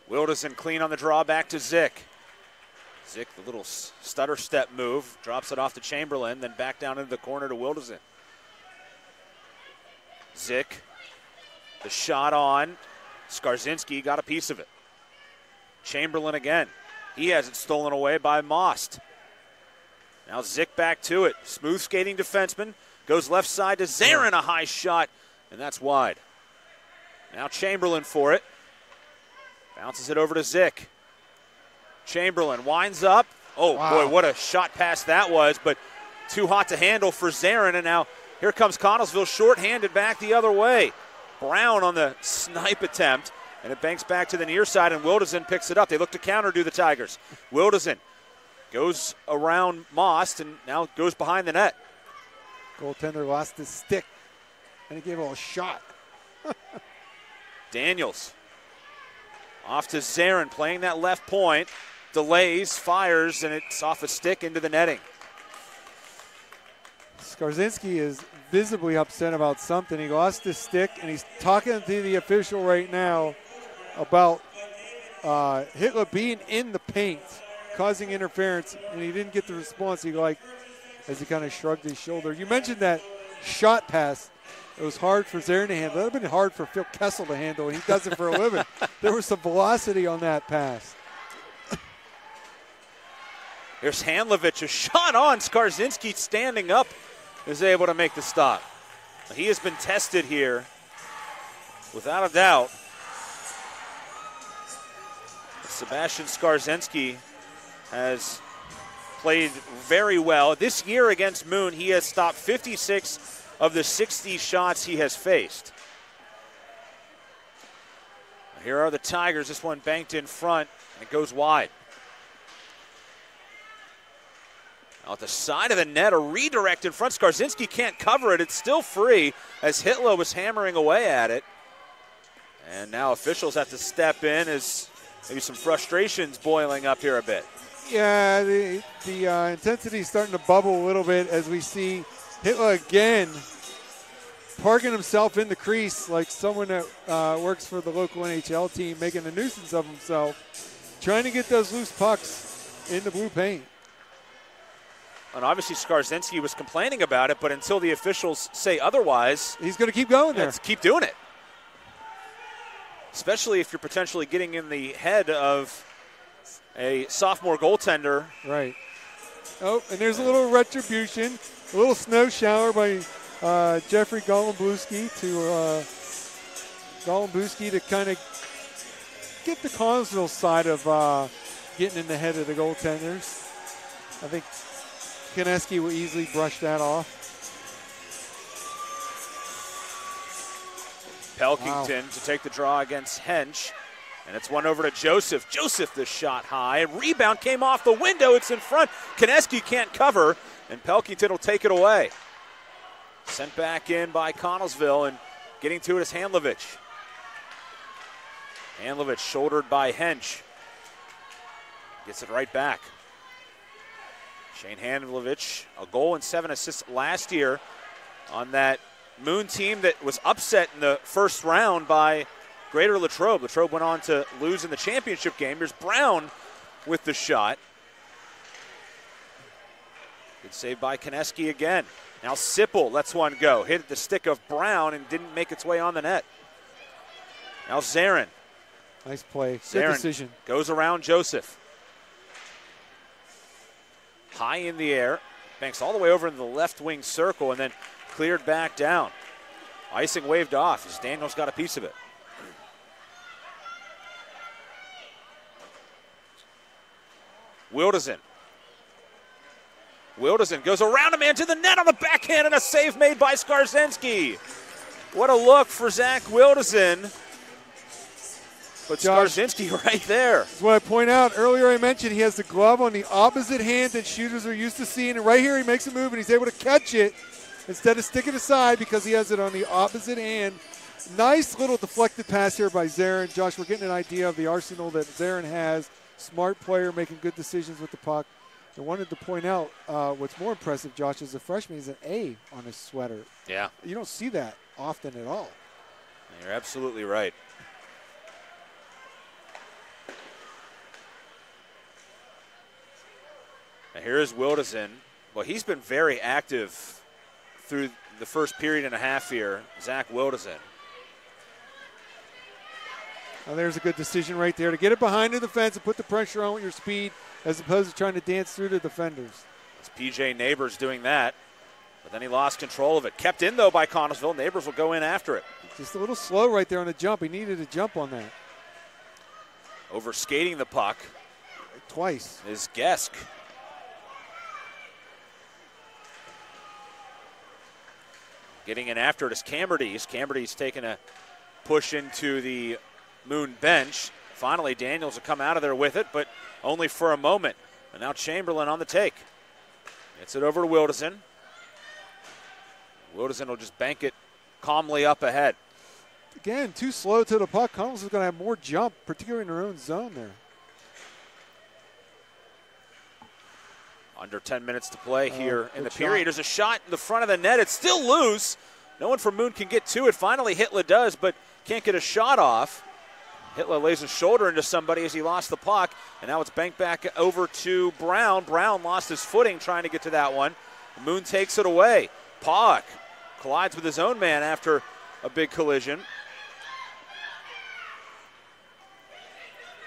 Wilderson clean on the draw back to Zick. Zick, the little stutter step move, drops it off to Chamberlain, then back down into the corner to Wilderson. Zick, the shot on. Skarzensky got a piece of it. Chamberlain again. He has it stolen away by Most. Now Zick back to it. Smooth skating defenseman. Goes left side to Zarin, a high shot, and that's wide. Now Chamberlain for it. Bounces it over to Zick. Chamberlain winds up. Oh, wow. Boy, what a shot pass that was, but too hot to handle for Zarin, and now here comes Connellsville shorthanded back the other way. Brown on the snipe attempt, and it banks back to the near side, and Wilderson picks it up. They look to counter, do the Tigers. Wilderson Goes around Most and now goes behind the net. Goaltender lost his stick, and he gave it a shot. Daniels off to Zarin, playing that left point. Delays, fires, and it's off a stick into the netting. Skarzinski is visibly upset about something. He lost his stick, and he's talking to the official right now about Hitler being in the paint, causing interference, and he didn't get the response he liked as he kind of shrugged his shoulder. You mentioned that shot pass. It was hard for Zarin to handle. It would have been hard for Phil Kessel to handle. He does it for a living. There was some velocity on that pass. Here's Handlovich, a shot on. Skarzinski standing up is able to make the stop. He has been tested here, without a doubt. Sebastian Skarzinski has played very well. This year against Moon, he has stopped 56 of the 60 shots he has faced. Here are the Tigers. This one banked in front, and it goes wide. Now at the side of the net, a redirect in front. Skarzinski can't cover it. It's still free as Hitler was hammering away at it. And now officials have to step in as maybe some frustrations boiling up here a bit. Yeah, the intensity is starting to bubble a little bit as we see Hitler again parking himself in the crease like someone that works for the local NHL team, making a nuisance of himself, trying to get those loose pucks in the blue paint. And obviously Skarzinski was complaining about it, but until the officials say otherwise, he's going to keep going there. Let's keep doing it. Especially if you're potentially getting in the head of a sophomore goaltender. Right. Oh, and there's a little retribution, a little snow shower by Jeffrey Golombowski to kind of get the Connellsville side of getting in the head of the goaltenders. I think Koneski will easily brush that off. Pelkington to take the draw against Hench. And it's one over to Joseph. Joseph, the shot high. Rebound came off the window. It's in front. Koneski can't cover, and Pelkington will take it away. Sent back in by Connellsville, and getting to it is Handlovich. Handlovich shouldered by Hench. Gets it right back. Shane Handlovich, a goal and 7 assists last year on that Moon team that was upset in the first round by Greater Latrobe. Latrobe went on to lose in the championship game. Here's Brown with the shot. Good save by Koneski again. Now Sipple lets one go. Hit at the stick of Brown and didn't make its way on the net. Now Zarin. Nice play. Good decision. Goes around Joseph. High in the air. Banks all the way over into the left wing circle and then cleared back down. Icing waved off as Daniels got a piece of it. Wilderson. Wilderson goes around a man to the net on the backhand and a save made by Skarzinski. What a look for Zach Wilderson. But Skarzinski right there. That's what I point out. Earlier I mentioned he has the glove on the opposite hand that shooters are used to seeing. And right here he makes a move and he's able to catch it instead of sticking it aside because he has it on the opposite hand. Nice little deflected pass here by Zarin. Josh, we're getting an idea of the arsenal that Zarin has. Smart player making good decisions with the puck. I wanted to point out what's more impressive, Josh, as a freshman, is an A on his sweater. Yeah. You don't see that often at all. You're absolutely right. Now here is Wilderson. Well, he's been very active through the first period and a half here, Zach Wilderson. Now there's a good decision right there to get it behind the defense and put the pressure on with your speed as opposed to trying to dance through the defenders. It's PJ Neighbors doing that, but then he lost control of it. Kept in, though, by Connellsville. Neighbors will go in after it. Just a little slow right there on the jump. He needed a jump on that. Over skating the puck. Twice. Is Gesk. Getting in after it is Camberdies. Camberdies taking a push into the Moon bench. Finally, Daniels will come out of there with it, but only for a moment. And now Chamberlain on the take. Gets it over to Wilderson. Wilderson will just bank it calmly up ahead. Again, too slow to the puck. Connellsville is going to have more jump, particularly in their own zone there. Under 10 minutes to play here in the period. There's a shot in the front of the net. It's still loose. No one from Moon can get to it. Finally, Hitler does, but can't get a shot off. Hitler lays his shoulder into somebody as he lost the puck, and now it's banked back over to Brown. Brown lost his footing trying to get to that one. Moon takes it away. Pock collides with his own man after a big collision.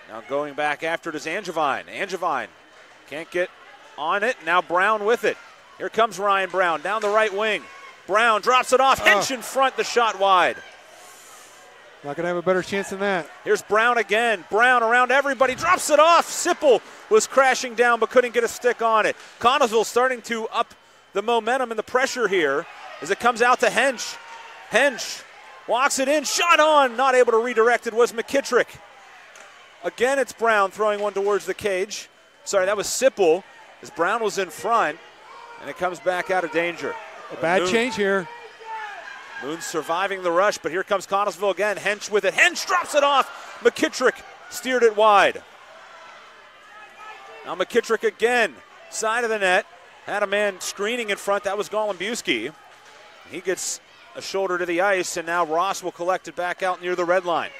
Now going back after it is Angevine. Angevine can't get on it. Now Brown with it. Here comes Ryan Brown down the right wing. Brown drops it off. Hench in front, the shot wide. Not going to have a better chance than that. Here's Brown again. Brown around everybody, drops it off. Sipple was crashing down but couldn't get a stick on it. Connellsville starting to up the momentum and the pressure here as it comes out to Hench. Hench walks it in, shot on, not able to redirect it was McKittrick. Again, it's Brown throwing one towards the cage. Sorry, that was Sipple as Brown was in front, and it comes back out of danger. A bad change here. Moon's surviving the rush, but here comes Connellsville again. Hench with it. Hench drops it off. McKittrick steered it wide. Now McKittrick again, side of the net. Had a man screening in front. That was Golembuski. He gets a shoulder to the ice, and now Ross will collect it back out near the red line.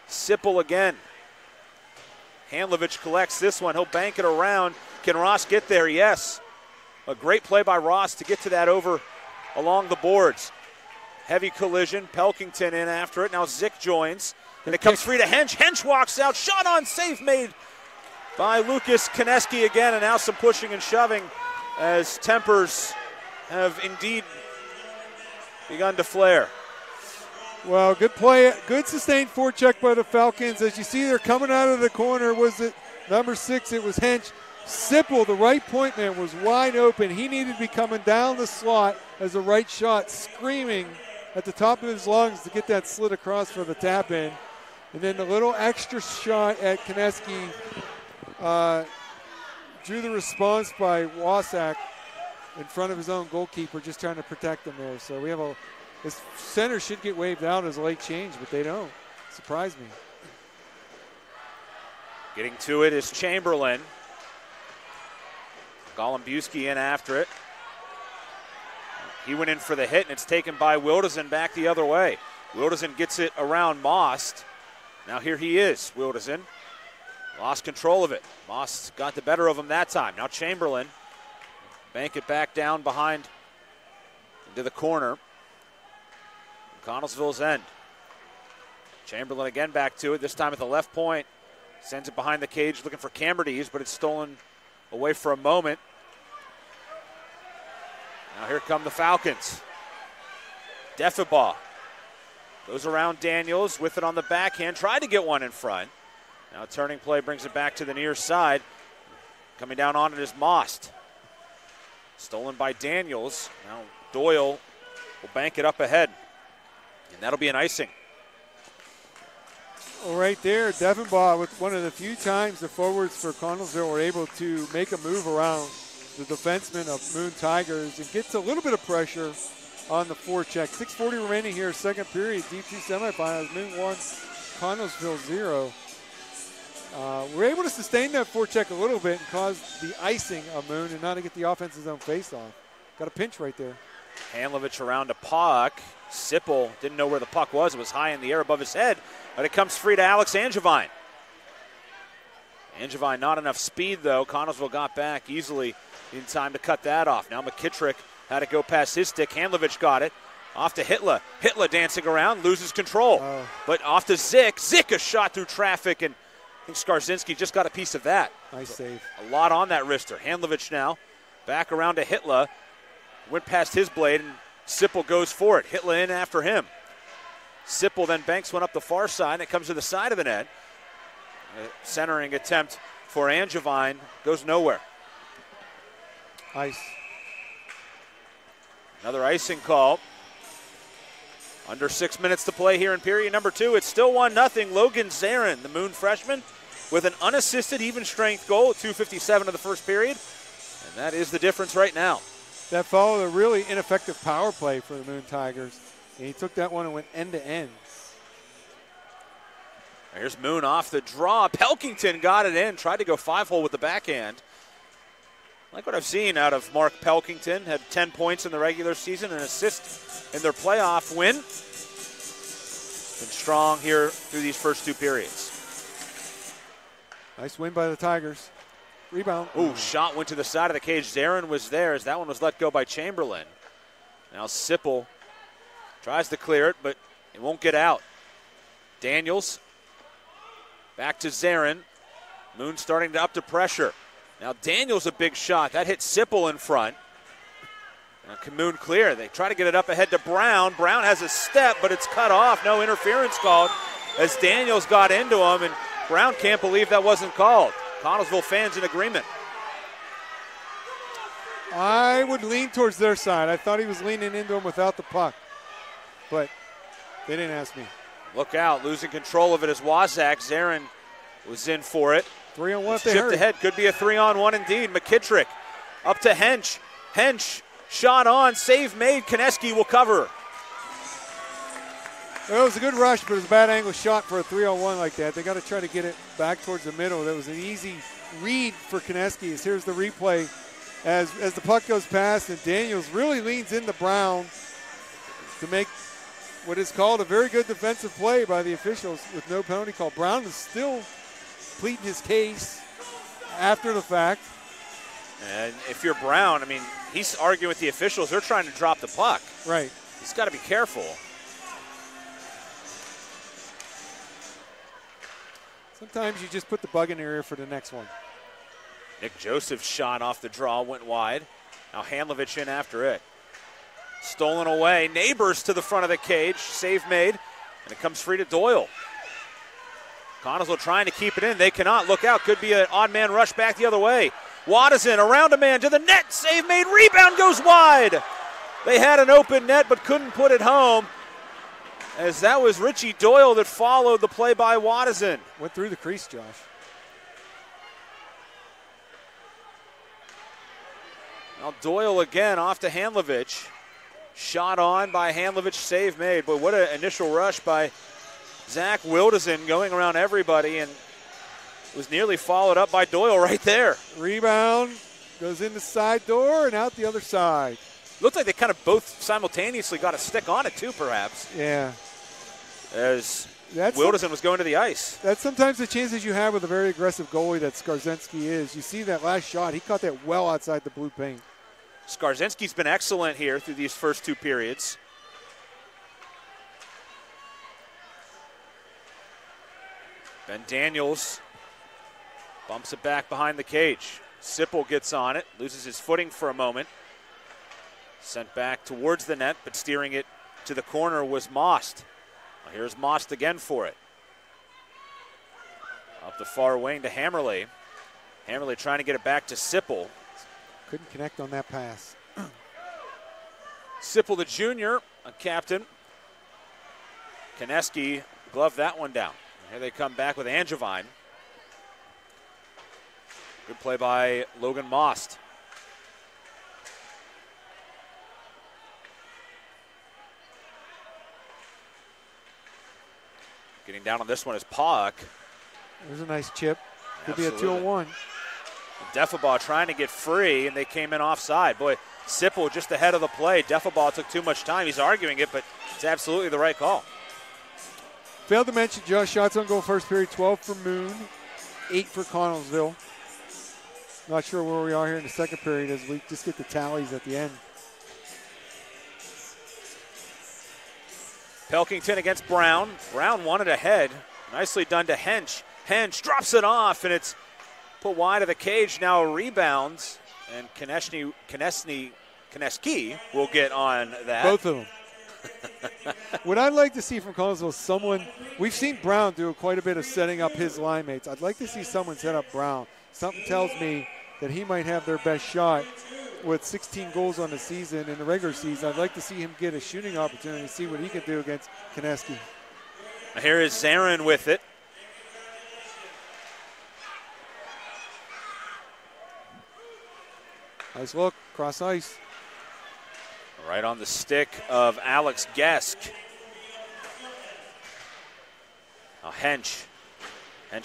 Sipple again. Hanlovich collects this one. He'll bank it around. Can Ross get there? Yes. A great play by Ross to get to that over along the boards. Heavy collision. Pelkington in after it. Now Zick joins. And it comes free to Hench. Hench walks out. Shot on, save made by Lucas Koneski again. And now some pushing and shoving as tempers have indeed begun to flare. Well, good play, good sustained forecheck by the Falcons. As you see, they're coming out of the corner. Was it number 6? It was Hench. Sipple, the right point man, was wide open. He needed to be coming down the slot as a right shot, screaming at the top of his lungs to get that slit across for the tap in. And then the little extra shot at Koneski drew the response by Wasak in front of his own goalkeeper, just trying to protect him there. So we have this center should get waved out as a late change, but they don't. Surprised me. Getting to it is Chamberlain. Golembuski in after it. He went in for the hit, and it's taken by Wilderson back the other way. Wilderson gets it around Most. Now here he is, Wilderson. Lost control of it. Most got the better of him that time. Now Chamberlain. Bank it back down behind into the corner. Connellsville's end. Chamberlain again back to it, this time at the left point. Sends it behind the cage looking for Camberdies, but it's stolen away for a moment. Now here come the Falcons. Deffibaugh goes around Daniels with it on the backhand. Tried to get one in front. Now turning play brings it back to the near side. Coming down on it is Most. Stolen by Daniels. Now Doyle will bank it up ahead. And that'll be an icing. Well, right there, Deffibaugh with one of the few times the forwards for Connellsville were able to make a move around the defenseman of Moon Tigers and gets a little bit of pressure on the forecheck. 6:40 remaining here, second period, D2 semifinals. Moon 1, Connellsville 0. We're able to sustain that forecheck a little bit and cause the icing of Moon and not to get the offense's own face-off. Got a pinch right there. Hanlovich around to Puck. Sipple didn't know where the puck was. It was high in the air above his head, but it comes free to Alex Angevine. Angevine not enough speed, though. Connellsville got back easily in time to cut that off. Now McKittrick had to go past his stick. Hanlovich got it. Off to Hitler. Hitler dancing around, loses control. But off to Zick. Zick a shot through traffic, and I think Skarzinski just got a piece of that. Nice save. A lot on that wrister. Hanlovich now back around to Hitler. Went past his blade, and Sipple goes for it. Hitler in after him. Sipple then banks one up the far side, and it comes to the side of the net. A centering attempt for Angevine goes nowhere. Ice. Another icing call. Under 6 minutes to play here in period number 2. It's still 1-0. Logan Zarin, the Moon freshman, with an unassisted even strength goal at 2:57 of the first period. And that is the difference right now. That followed a really ineffective power play for the Moon Tigers. And he took that one and went end to end. Here's Moon off the draw. Pelkington got it in, tried to go 5-hole with the backhand. Like what I've seen out of Mark Pelkington, had 10 points in the regular season, an assist in their playoff win. Been strong here through these first two periods. Nice win by the Tigers. Rebound. Ooh, shot went to the side of the cage. Zarin was there as that one was let go by Chamberlain. Now Sipple tries to clear it, but it won't get out. Daniels back to Zarin. Moon starting to up the pressure. Now Daniels a big shot. That hit Sipple in front. Now can Moon clear? They try to get it up ahead to Brown. Brown has a step, but it's cut off. No interference called as Daniels got into him, and Brown can't believe that wasn't called. Connellsville fans in agreement. I would lean towards their side. I thought he was leaning into him without the puck, but they didn't ask me. Look out, losing control of it is Wazak. Zarin was in for it. 3-on-1 if they chipped hurry. ahead, could be a 3-on-1 indeed. McKittrick up to Hench. Hench shot on, save made. Koneski will cover. Well, it was a good rush, but it was a bad angle shot for a 3-on-1 like that. They got to try to get it back towards the middle. That was an easy read for Koneski. Here's the replay as the puck goes past, and Daniels really leans into Brown to make what is called a very good defensive play by the officials with no penalty call. Brown is still pleading his case after the fact. And if you're Brown, I mean, he's arguing with the officials. They're trying to drop the puck. Right. He's got to be careful. Sometimes you just put the bug in the ear for the next one. Nick Joseph's shot off the draw went wide. Now Handlovich in after it. Stolen away. Neighbors to the front of the cage. Save made. And it comes free to Doyle. Connellsville trying to keep it in. They cannot. Look out. Could be an odd man rush back the other way. Watterson around a man to the net. Save made. Rebound goes wide. They had an open net but couldn't put it home, as that was Richie Doyle that followed the play by Watterson. Went through the crease, Josh. Now Doyle again off to Handlovich. Shot on by Handlovich, save made. But what an initial rush by Zach Wilderson going around everybody, and was nearly followed up by Doyle right there. Rebound goes in the side door and out the other side. Looked like they kind of both simultaneously got a stick on it too, perhaps. Yeah. As Wilderson was going to the ice. That's sometimes the chances you have with a very aggressive goalie that Skarzynski is. You see that last shot, he caught that well outside the blue paint. Skarzynski's been excellent here through these first two periods. Ben Daniels bumps it back behind the cage. Sipple gets on it, loses his footing for a moment. Sent back towards the net, but steering it to the corner was Most. Well, here's Most again for it. Up the far wing to Hammerly. Hammerly trying to get it back to Sipple. Couldn't connect on that pass. Sipple the junior, a captain. Koneski gloved that one down. Here they come back with Angevine. Good play by Logan Most. Getting down on this one is Pawuk. There's a nice chip. Could Absolutely. be a 2-on-1. Deffabaugh trying to get free, and they came in offside. Boy, Sipple just ahead of the play. Deffabaugh took too much time. He's arguing it, but it's absolutely the right call. Failed to mention, Josh, shots on goal first period, 12 for Moon, 8 for Connellsville. Not sure where we are here in the second period as we just get the tallies at the end. Pelkington against Brown. Brown wanted ahead. Nicely done to Hench. Hench drops it off, and it's put wide of the cage. Now rebounds, and Koneski will get on that. Both of them. What I'd like to see from Connellsville is someone, we've seen Brown do quite a bit of setting up his line mates. I'd like to see someone set up Brown. Something tells me that he might have their best shot with 16 goals on the season in the regular season. I'd like to see him get a shooting opportunity and see what he can do against Koneski. Here is Zarin with it. Nice look, cross ice. Right on the stick of Alex Gesk. Now Hench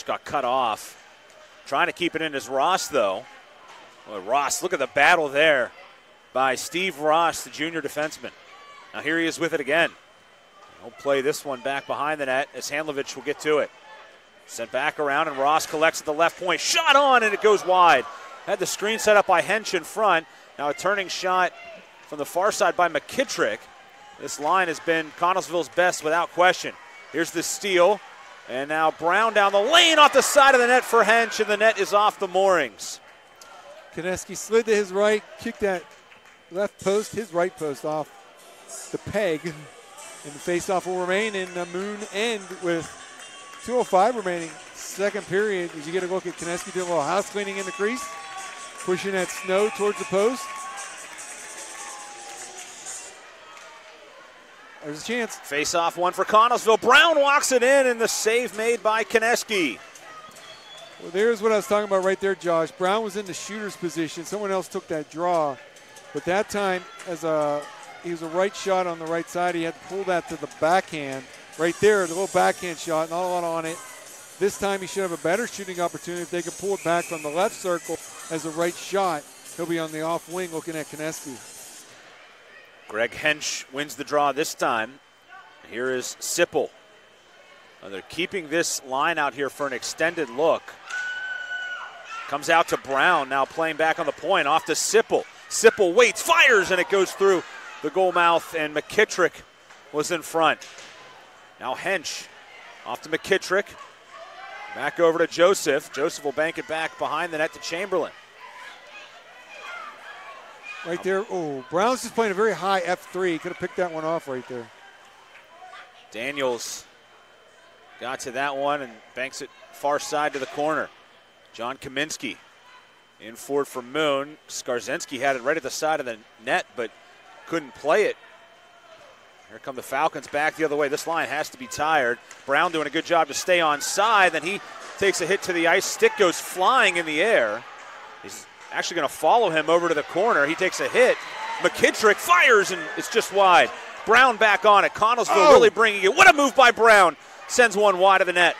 got cut off. Trying to keep it in as Ross, though. Well, Ross, look at the battle there by Steve Ross, the junior defenseman. Now here he is with it again. He'll play this one back behind the net as Handlovich will get to it. Sent back around, and Ross collects at the left point. Shot on, and it goes wide. Had the screen set up by Hench in front. Now a turning shot from the far side by McKittrick. This line has been Connellsville's best without question. Here's the steal. And now Brown down the lane off the side of the net for Hench, and the net is off the moorings. Konecki slid to his right, kicked that left post, his right post off the peg. And the faceoff will remain in the Moon end with 2:05 remaining. Second period, as you get a look at Konecki doing a little house cleaning in the crease, pushing that snow towards the post. There's a chance. Face-off one for Connellsville. Brown walks it in, and the save made by Konecki. Well, there's what I was talking about right there, Josh. Brown was in the shooter's position. Someone else took that draw. But that time, he was a right shot on the right side. He had to pull that to the backhand. Right there, the little backhand shot, not a lot on it. This time he should have a better shooting opportunity if they could pull it back from the left circle as a right shot. He'll be on the off wing looking at Konecki. Greg Hench wins the draw this time. Here is Sipple. They're keeping this line out here for an extended look. Comes out to Brown, now playing back on the point, off to Sipple. Sipple waits, fires, and it goes through the goal mouth, and McKittrick was in front. Now Hench off to McKittrick. Back over to Joseph. Joseph will bank it back behind the net to Chamberlain. Right there. Oh, Brown's just playing a very high F3. Could have picked that one off right there. Daniels got to that one and banks it far side to the corner. John Kaminsky in forward for Moon. Skarzensky had it right at the side of the net, but couldn't play it. Here come the Falcons back the other way. This line has to be tired. Brown doing a good job to stay on side. Then he takes a hit to the ice. Stick goes flying in the air. He's actually going to follow him over to the corner. He takes a hit. McKittrick fires, and it's just wide. Brown back on it. Connellsville really bringing it. What a move by Brown. Sends one wide of the net.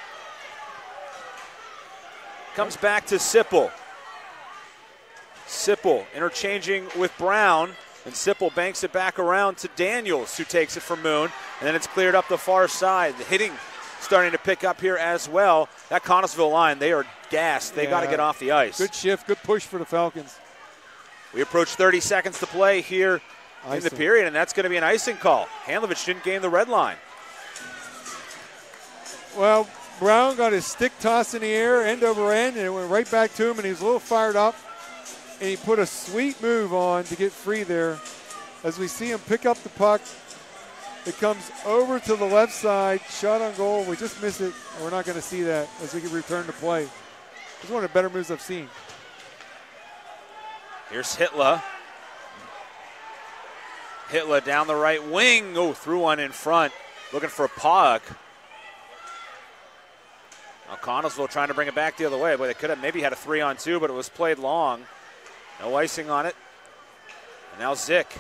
Comes back to Sipple. Sipple interchanging with Brown, and Sipple banks it back around to Daniels, who takes it from Moon, and then it's cleared up the far side. The hitting starting to pick up here as well. That Connellsville line, they are gassed. They got to get off the ice. Good shift, good push for the Falcons. We approach 30 seconds to play here in the period, and that's going to be an icing call. Handlovich didn't gain the red line. Well, Brown got his stick tossed in the air, end over end, and it went right back to him, and he was a little fired up. And he put a sweet move on to get free there. As we see him pick up the puck, it comes over to the left side, shot on goal. We just missed it, and we're not going to see that as we can return to play. It's one of the better moves I've seen. Here's Hitler. Hitler down the right wing. Oh, threw one in front, looking for a puck. Now Connellsville trying to bring it back the other way, but they could have maybe had a 3-on-2, but it was played long. No icing on it. And now Zick.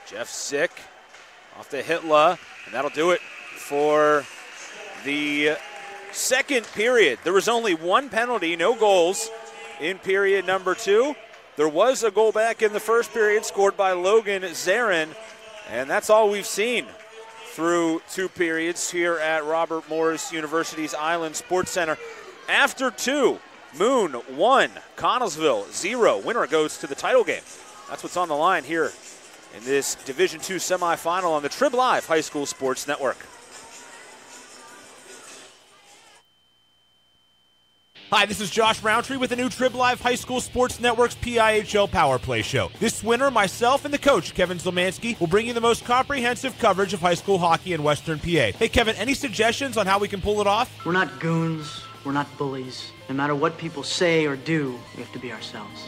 Jeff Zick off to Hitler, and that'll do it for the second period. There was only one penalty, no goals in period number 2. There was a goal back in the first period scored by Logan Zarin, and that's all we've seen through 2 periods here at Robert Morris University's Island Sports Center. After 2, Moon 1, Connellsville 0. Winner goes to the title game. That's what's on the line here in this Division II semifinal on the Trib Live High School Sports Network. Hi, this is Josh Rowntree with the new Trib Live High School Sports Network's PIHL Power Play Show. This winter, myself and the coach, Kevin Zielmanski, will bring you the most comprehensive coverage of high school hockey in Western PA. Hey, Kevin, any suggestions on how we can pull it off? We're not goons. We're not bullies. No matter what people say or do, we have to be ourselves.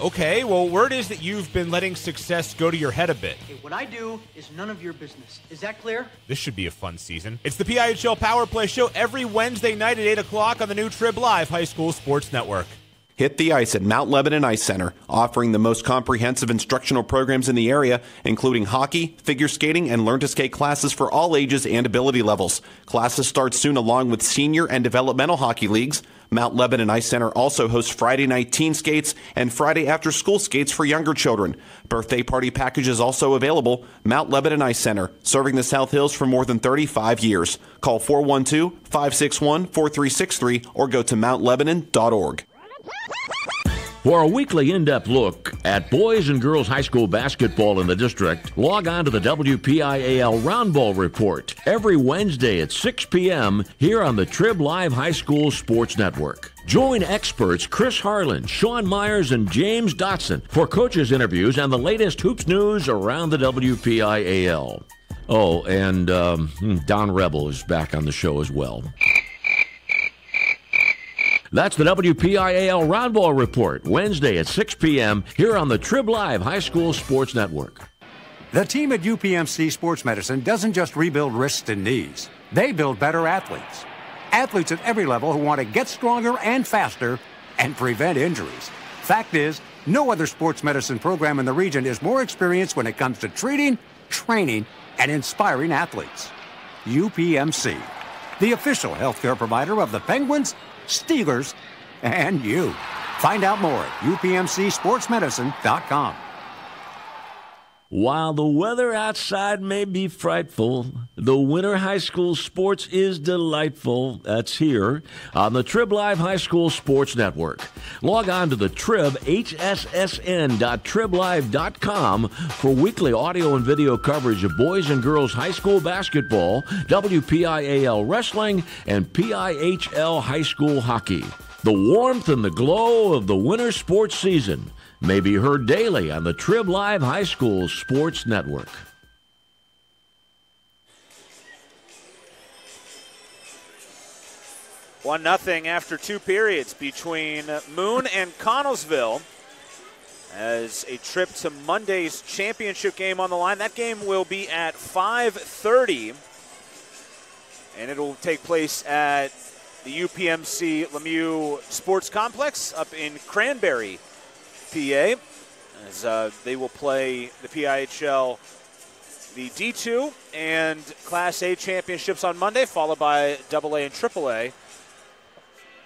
Okay, well, word is that you've been letting success go to your head a bit. Okay, what I do is none of your business. Is that clear? This should be a fun season. It's the PIHL Power Play Show every Wednesday night at 8 o'clock on the new Trib Live High School Sports Network. Hit the ice at Mount Lebanon Ice Center, offering the most comprehensive instructional programs in the area, including hockey, figure skating, and learn-to-skate classes for all ages and ability levels. Classes start soon along with senior and developmental hockey leagues. Mount Lebanon Ice Center also hosts Friday night teen skates and Friday after-school skates for younger children. Birthday party packages also available. Mount Lebanon Ice Center, serving the South Hills for more than 35 years. Call 412-561-4363 or go to mountlebanon.org. For a weekly in-depth look at boys and girls high school basketball in the district, log on to the WPIHL Roundball Report every Wednesday at 6 p.m. here on the Trib Live High School Sports Network. Join experts Chris Harlan, Sean Myers, and James Dotson for coaches' interviews and the latest hoops news around the WPIHL. Oh, and Don Rebel is back on the show as well. That's the WPIHL Roundball Report, Wednesday at 6 p.m. here on the Trib Live High School Sports Network. The team at UPMC Sports Medicine doesn't just rebuild wrists and knees. They build better athletes. Athletes at every level who want to get stronger and faster and prevent injuries. Fact is, no other sports medicine program in the region is more experienced when it comes to treating, training, and inspiring athletes. UPMC, the official healthcare provider of the Penguins, Steelers, and you. Find out more at upmcsportsmedicine.com. While the weather outside may be frightful, the winter high school sports is delightful. That's here on the Trib Live High School Sports Network. Log on to the Trib, hssn.triblive.com for weekly audio and video coverage of boys and girls high school basketball, WPIHL wrestling, and PIHL high school hockey. The warmth and the glow of the winter sports season may be heard daily on the Trib Live High School Sports Network. One nothing after two periods between Moon and Connellsville as a trip to Monday's championship game on the line. That game will be at 5:30, and it will take place at the UPMC Lemieux Sports Complex up in Cranberry, PA, as they will play the PIHL, the D2 and Class A championships on Monday, followed by AA and AAA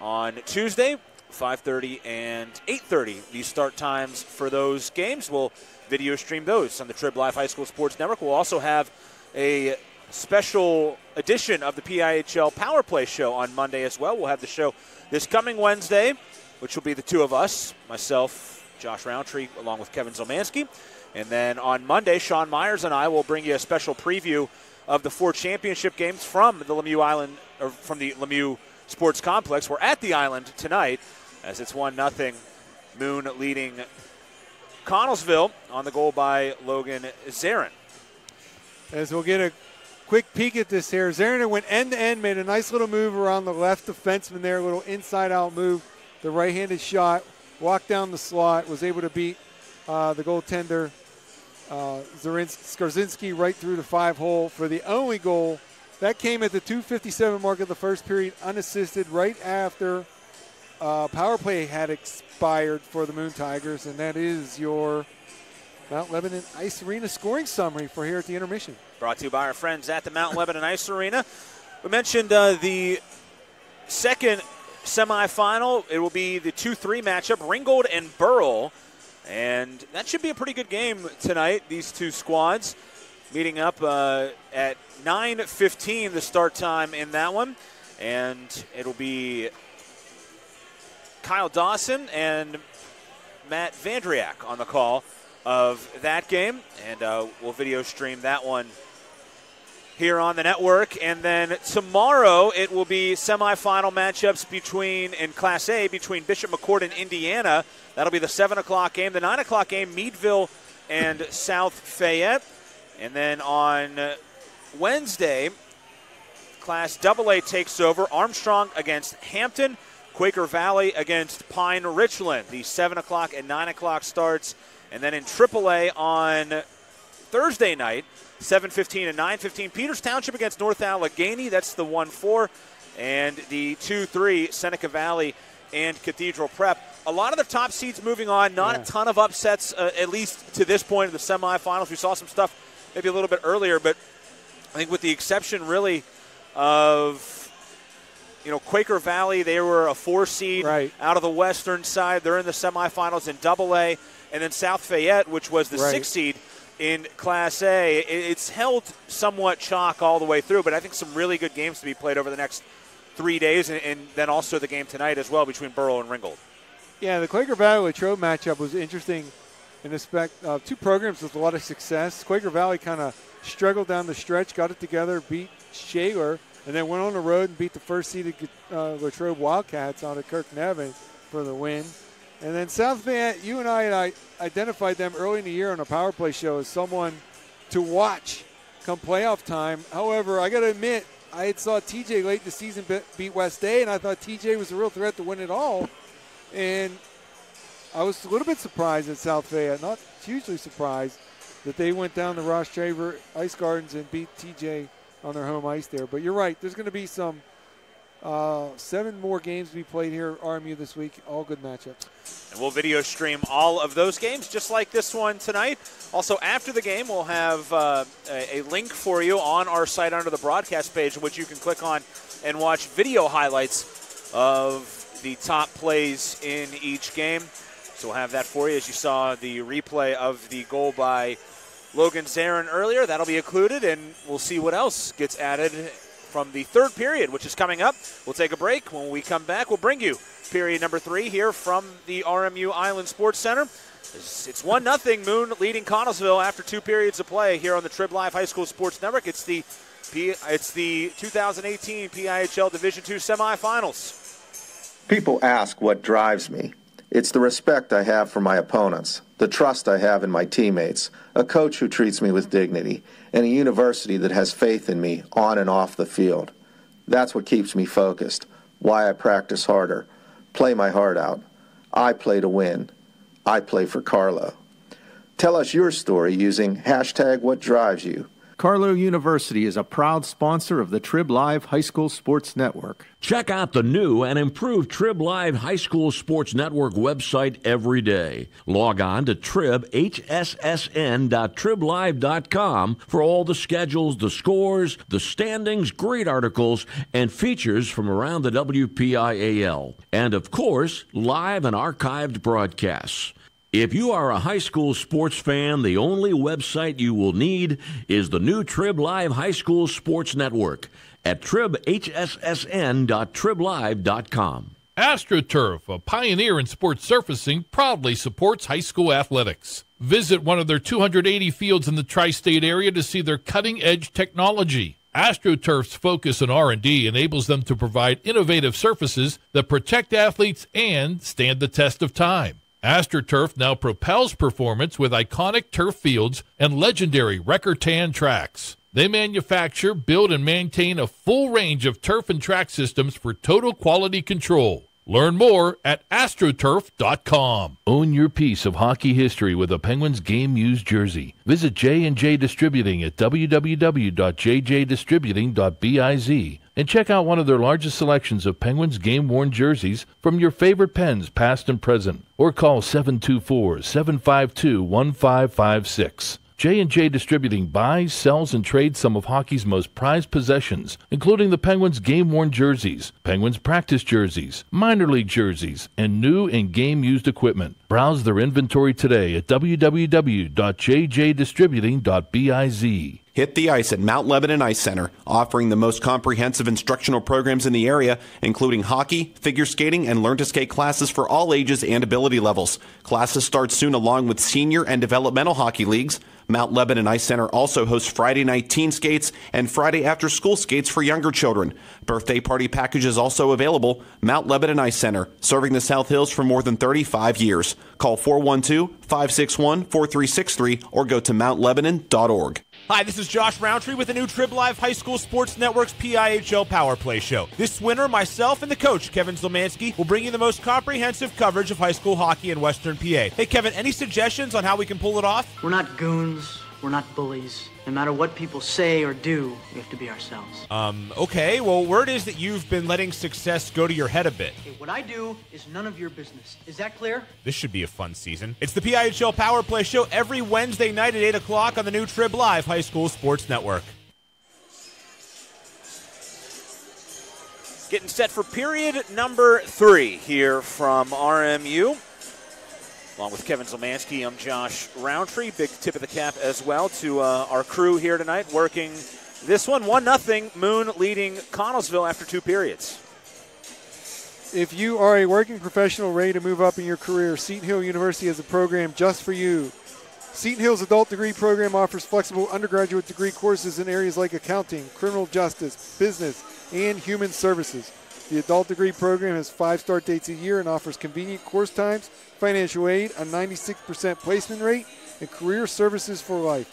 on Tuesday, 5:30 and 8:30. The start times for those games. We'll video stream those on the Trib Live High School Sports Network. We'll also have a special edition of the PIHL Power Play Show on Monday as well. We'll have the show this coming Wednesday, which will be the two of us, myself, Josh Rowntree, along with Kevin Zielmanski. And then on Monday, Sean Myers and I will bring you a special preview of the 4 championship games from the Lemieux Island, or from the Lemieux Sports Complex. We're at the Island tonight as it's 1-0. Moon leading Connellsville on the goal by Logan Zarin. As we'll get a quick peek at this here, Zarin went end-to-end, made a nice little move around the left defenseman there, a little inside-out move, the right-handed shot, walked down the slot, was able to beat the goaltender, Skorzinski, right through the 5-hole for the only goal. That came at the 2:57 mark of the first period, unassisted, right after power play had expired for the Moon Tigers, and that is your Mount Lebanon Ice Arena scoring summary for here at the intermission. Brought to you by our friends at the Mount Lebanon Ice Arena. We mentioned the second semifinal. It will be the 2-3 matchup, Ringgold and Burrell. And that should be a pretty good game tonight, these two squads meeting up at 9:15, the start time in that one. And it'll be Kyle Dawson and Matt Vandriak on the call of that game. And we'll video stream that one here on the network. And then tomorrow it will be semifinal matchups in Class A between Bishop McCord and Indiana. That'll be the 7 o'clock game. The 9 o'clock game, Meadville and South Fayette. And then on Wednesday, Class AA takes over. Armstrong against Hampton. Quaker Valley against Pine Richland. The 7 o'clock and 9 o'clock starts. And then in AAA on Thursday night, 7:15 and 9:15, Peters Township against North Allegheny. That's the 1-4. And the 2-3, Seneca Valley and Cathedral Prep. A lot of the top seeds moving on. Not a ton of upsets, at least to this point in the semifinals. We saw some stuff maybe a little bit earlier, but I think with the exception really of Quaker Valley, they were a 4 seed out of the western side. They're in the semifinals in AA. And then South Fayette, which was the 6 seed in Class A. It's held somewhat chalk all the way through, but I think some really good games to be played over the next 3 days, and then also the game tonight as well between Borough and Ringgold. Yeah, the Quaker Valley-Latrobe matchup was interesting in respect of two programs with a lot of success. Quaker Valley kind of struggled down the stretch, got it together, beat Shaler, and then went on the road and beat the first-seeded Latrobe Wildcats out of Kirk Nevin for the win. And then South Fayette, you and I identified them early in the year on a Power Play show as someone to watch come playoff time. However, I got to admit, I had saw TJ late in the season beat West A, and I thought TJ was a real threat to win it all. And I was a little bit surprised at South Fayette, not hugely surprised, that they went down to Ross Traver Ice Gardens and beat TJ on their home ice there. But you're right, there's going to be some 7 more games to be played here at RMU this week, all good matchups. And we'll video stream all of those games, just like this one tonight. Also, after the game, we'll have a link for you on our site under the broadcast page, which you can click on and watch video highlights of the top plays in each game. So we'll have that for you. As you saw the replay of the goal by Logan Zarin earlier, that'll be included, and we'll see what else gets added from the third period, which is coming up. We'll take a break. When we come back, we'll bring you period number 3 here from the RMU Island Sports Center. It's 1-0 Moon leading Connellsville after 2 periods of play here on the Trib Live High School Sports Network. It's the 2018 PIHL Division II Semifinals. People ask what drives me. It's the respect I have for my opponents, the trust I have in my teammates, a coach who treats me with dignity, and a university that has faith in me on and off the field. That's what keeps me focused, why I practice harder, play my heart out. I play to win. I play for Carlo. Tell us your story using #WhatDriveSYou. Carlo University is a proud sponsor of the Trib Live High School Sports Network. Check out the new and improved Trib Live High School Sports Network website every day. Log on to tribhssn.triblive.com for all the schedules, the scores, the standings, great articles, and features from around the WPIAL. And, of course, live and archived broadcasts. If you are a high school sports fan, the only website you will need is the new Trib Live High School Sports Network at tribhssn.triblive.com. AstroTurf, a pioneer in sports surfacing, proudly supports high school athletics. Visit one of their 280 fields in the tri-state area to see their cutting-edge technology. AstroTurf's focus on R&D enables them to provide innovative surfaces that protect athletes and stand the test of time. AstroTurf now propels performance with iconic turf fields and legendary Recor-Tan tracks. They manufacture, build, and maintain a full range of turf and track systems for total quality control. Learn more at astroturf.com. Own your piece of hockey history with a Penguins game-used jersey. Visit J&J Distributing at www.jjdistributing.biz and check out one of their largest selections of Penguins game-worn jerseys from your favorite Pens, past and present, or call 724-752-1556. J&J Distributing buys, sells, and trades some of hockey's most prized possessions, including the Penguins game-worn jerseys, Penguins practice jerseys, minor league jerseys, and new and game-used equipment. Browse their inventory today at www.jjdistributing.biz. Hit the ice at Mount Lebanon Ice Center, offering the most comprehensive instructional programs in the area, including hockey, figure skating, and learn-to-skate classes for all ages and ability levels. Classes start soon along with senior and developmental hockey leagues. Mount Lebanon Ice Center also hosts Friday night teen skates and Friday after-school skates for younger children. Birthday party packages also available. Mount Lebanon Ice Center, serving the South Hills for more than 35 years. Call 412-561-4363 or go to mountlebanon.org. Hi, this is Josh Rowntree with the new Trib Live High School Sports Network's PIHL Power Play Show. This winter, myself and the coach, Kevin Zielmanski, will bring you the most comprehensive coverage of high school hockey in Western PA. Hey, Kevin, any suggestions on how we can pull it off? We're not goons. We're not bullies. No matter what people say or do, we have to be ourselves. Okay. Well, word is that you've been letting success go to your head a bit. Okay, what I do is none of your business. Is that clear? This should be a fun season. It's the PIHL Power Play Show every Wednesday night at 8 o'clock on the new Trib Live High School Sports Network. Getting set for period number 3 here from RMU. Along with Kevin Zielmanski, I'm Josh Rowntree. Big tip of the cap as well to our crew here tonight, working this one. 1-0, Moon leading Connellsville after 2 periods. If you are a working professional ready to move up in your career, Seton Hill University has a program just for you. Seton Hill's adult degree program offers flexible undergraduate degree courses in areas like accounting, criminal justice, business, and human services. The adult degree program has 5 start dates a year and offers convenient course times, financial aid, a 96% placement rate, and career services for life.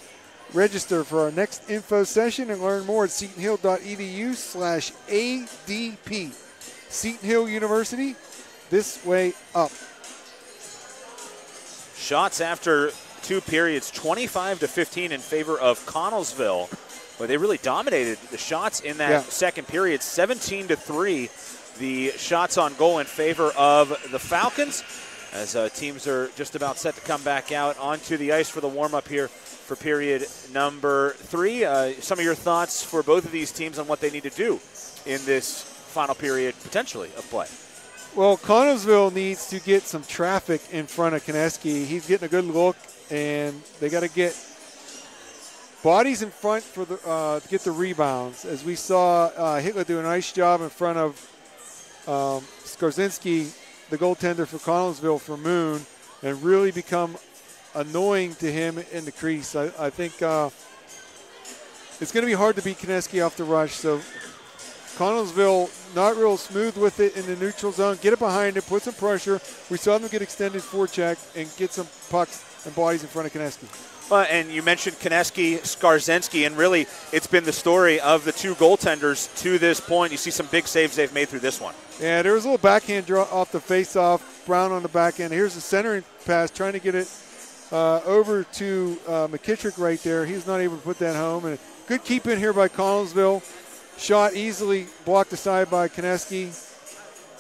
Register for our next info session and learn more at setonhill.edu/ADP. Seton Hill University, this way up. Shots after 2 periods, 25-15 in favor of Connellsville. But they really dominated the shots in that second period, 17-3. The shots on goal in favor of the Falcons, as teams are just about set to come back out onto the ice for the warm-up here for period number 3. Some of your thoughts for both of these teams on what they need to do in this final period, potentially, of play. Well, Connellsville needs to get some traffic in front of Konecki. He's getting a good look, and they got to get bodies in front for the to get the rebounds. As we saw Hitler do a nice job in front of Skarzinski, the goaltender for Connellsville for Moon, and really become annoying to him in the crease. I think it's going to be hard to beat Konecki off the rush. So Connellsville not real smooth with it in the neutral zone. Get it behind it, put some pressure. We saw them get extended forecheck and get some pucks and bodies in front of Konecki. And you mentioned Konecki, Skarzinski, and really it's been the story of the 2 goaltenders to this point. You see some big saves they've made through this one. Yeah, there was a little backhand draw off the face-off. Brown on the backhand. Here's the centering pass, trying to get it over to McKittrick right there. He's not able to put that home. And good keep in here by Connellsville. Shot easily blocked aside by Konecki.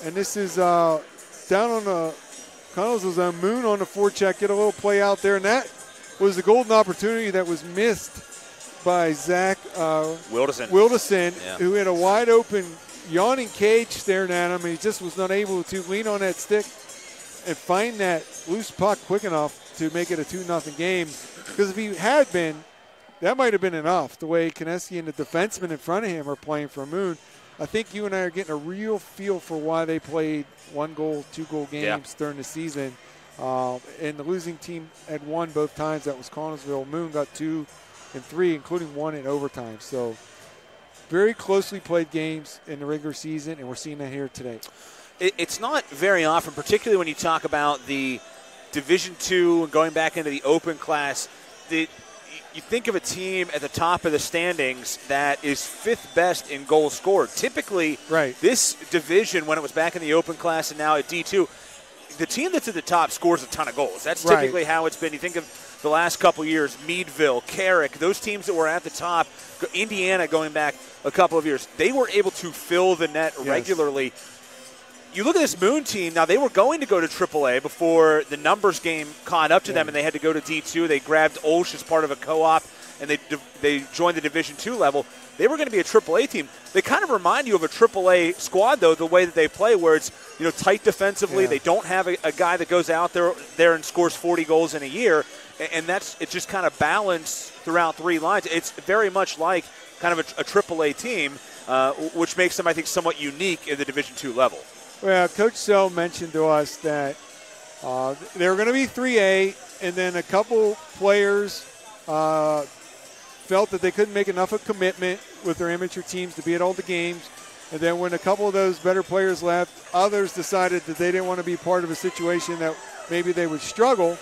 And this is down on the Connellsville's own. Moon on the forecheck. Get a little play out there. And that was the golden opportunity that was missed by Zach Wilderson, who had a wide open, yawning cage staring at him, and he just was not able to lean on that stick and find that loose puck quick enough to make it a 2-0 game. Because if he had been, that might have been enough, the way Konecki and the defenseman in front of him are playing for Moon. I think you and I are getting a real feel for why they played 1-goal, 2-goal games during the season. And the losing team had won both times. That was Connellsville. Moon got 2 and 3, including 1 in overtime. So very closely played games in the regular season, and we're seeing that here today. It's not very often, particularly when you talk about the Division II and going back into the open class, you think of a team at the top of the standings that is 5th best in goals scored. Typically, this division, when it was back in the open class and now at D2, the team that's at the top scores a ton of goals. That's typically how it's been. You think of the last couple years, Meadville, Carrick, those teams that were at the top, Indiana going back a couple of years, they were able to fill the net regularly. You look at this Moon team, now they were going to go to AAA before the numbers game caught up to them and they had to go to D2. They grabbed Olsh as part of a co-op and they joined the Division II level. They were going to be a AAA team. They kind of remind you of a AAA squad, though, the way that they play, where it's tight defensively. They don't have a guy that goes out there and scores 40 goals in a year, and it's just kind of balanced throughout 3 lines. It's very much like kind of a AAA team, which makes them, I think, somewhat unique in the Division II level. Well, Coach Sell mentioned to us that they were going to be 3A, and then a couple players felt that they couldn't make enough of a commitment with their amateur teams to be at all the games. And then when a couple of those better players left, others decided that they didn't want to be part of a situation that maybe they would struggle.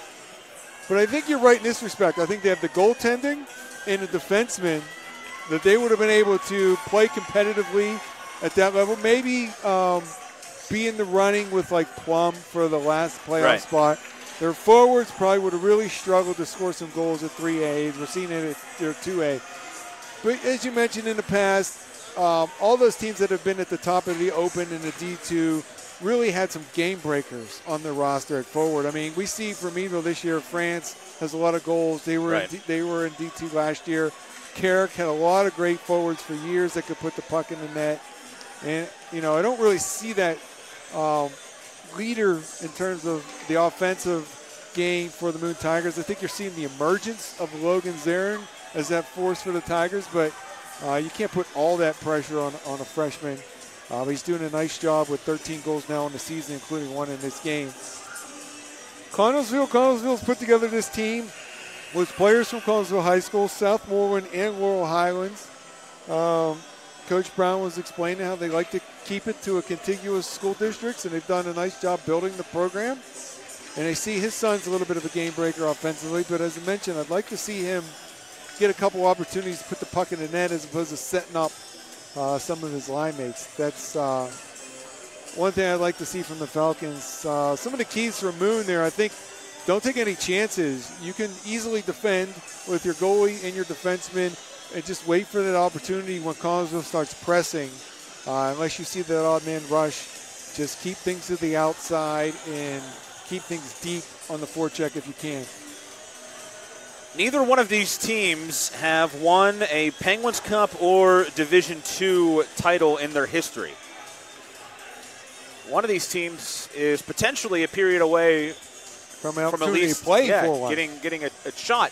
But I think you're right in this respect. I think they have the goaltending and the defensemen that they would have been able to play competitively at that level. Maybe be in the running with like Plum for the last playoff spot. Their forwards probably would have really struggled to score some goals at 3A. We're seeing it at their 2A. But as you mentioned in the past, all those teams that have been at the top of the Open and the D2 really had some game breakers on their roster at forward. I mean, we see from Neville this year, France has a lot of goals. They were in D2 last year. Carrick had a lot of great forwards for years that could put the puck in the net. And, you know, I don't really see that leader in terms of the offensive game for the Moon Tigers. I think you're seeing the emergence of Logan Zarin as that force for the Tigers, but you can't put all that pressure on a freshman. He's doing a nice job with 13 goals now in the season, including one in this game. Connellsville's put together this team with players from Connellsville High School, Southmoreland, and Laurel Highlands. Coach Brown was explaining how they like to keep it to a contiguous school districts, and they've done a nice job building the program. And I see his son's a little bit of a game breaker offensively, but as I mentioned, I'd like to see him get a couple opportunities to put the puck in the net as opposed to setting up some of his line mates. That's one thing I'd like to see from the Falcons. Some of the keys for Moon there, I think, don't take any chances. You can easily defend with your goalie and your defenseman and just wait for that opportunity when Connellsville starts pressing. Unless you see that odd man rush, just keep things to the outside and keep things deep on the forecheck if you can. Neither one of these teams have won a Penguins Cup or Division II title in their history. One of these teams is potentially a period away from at least playing for one. getting a shot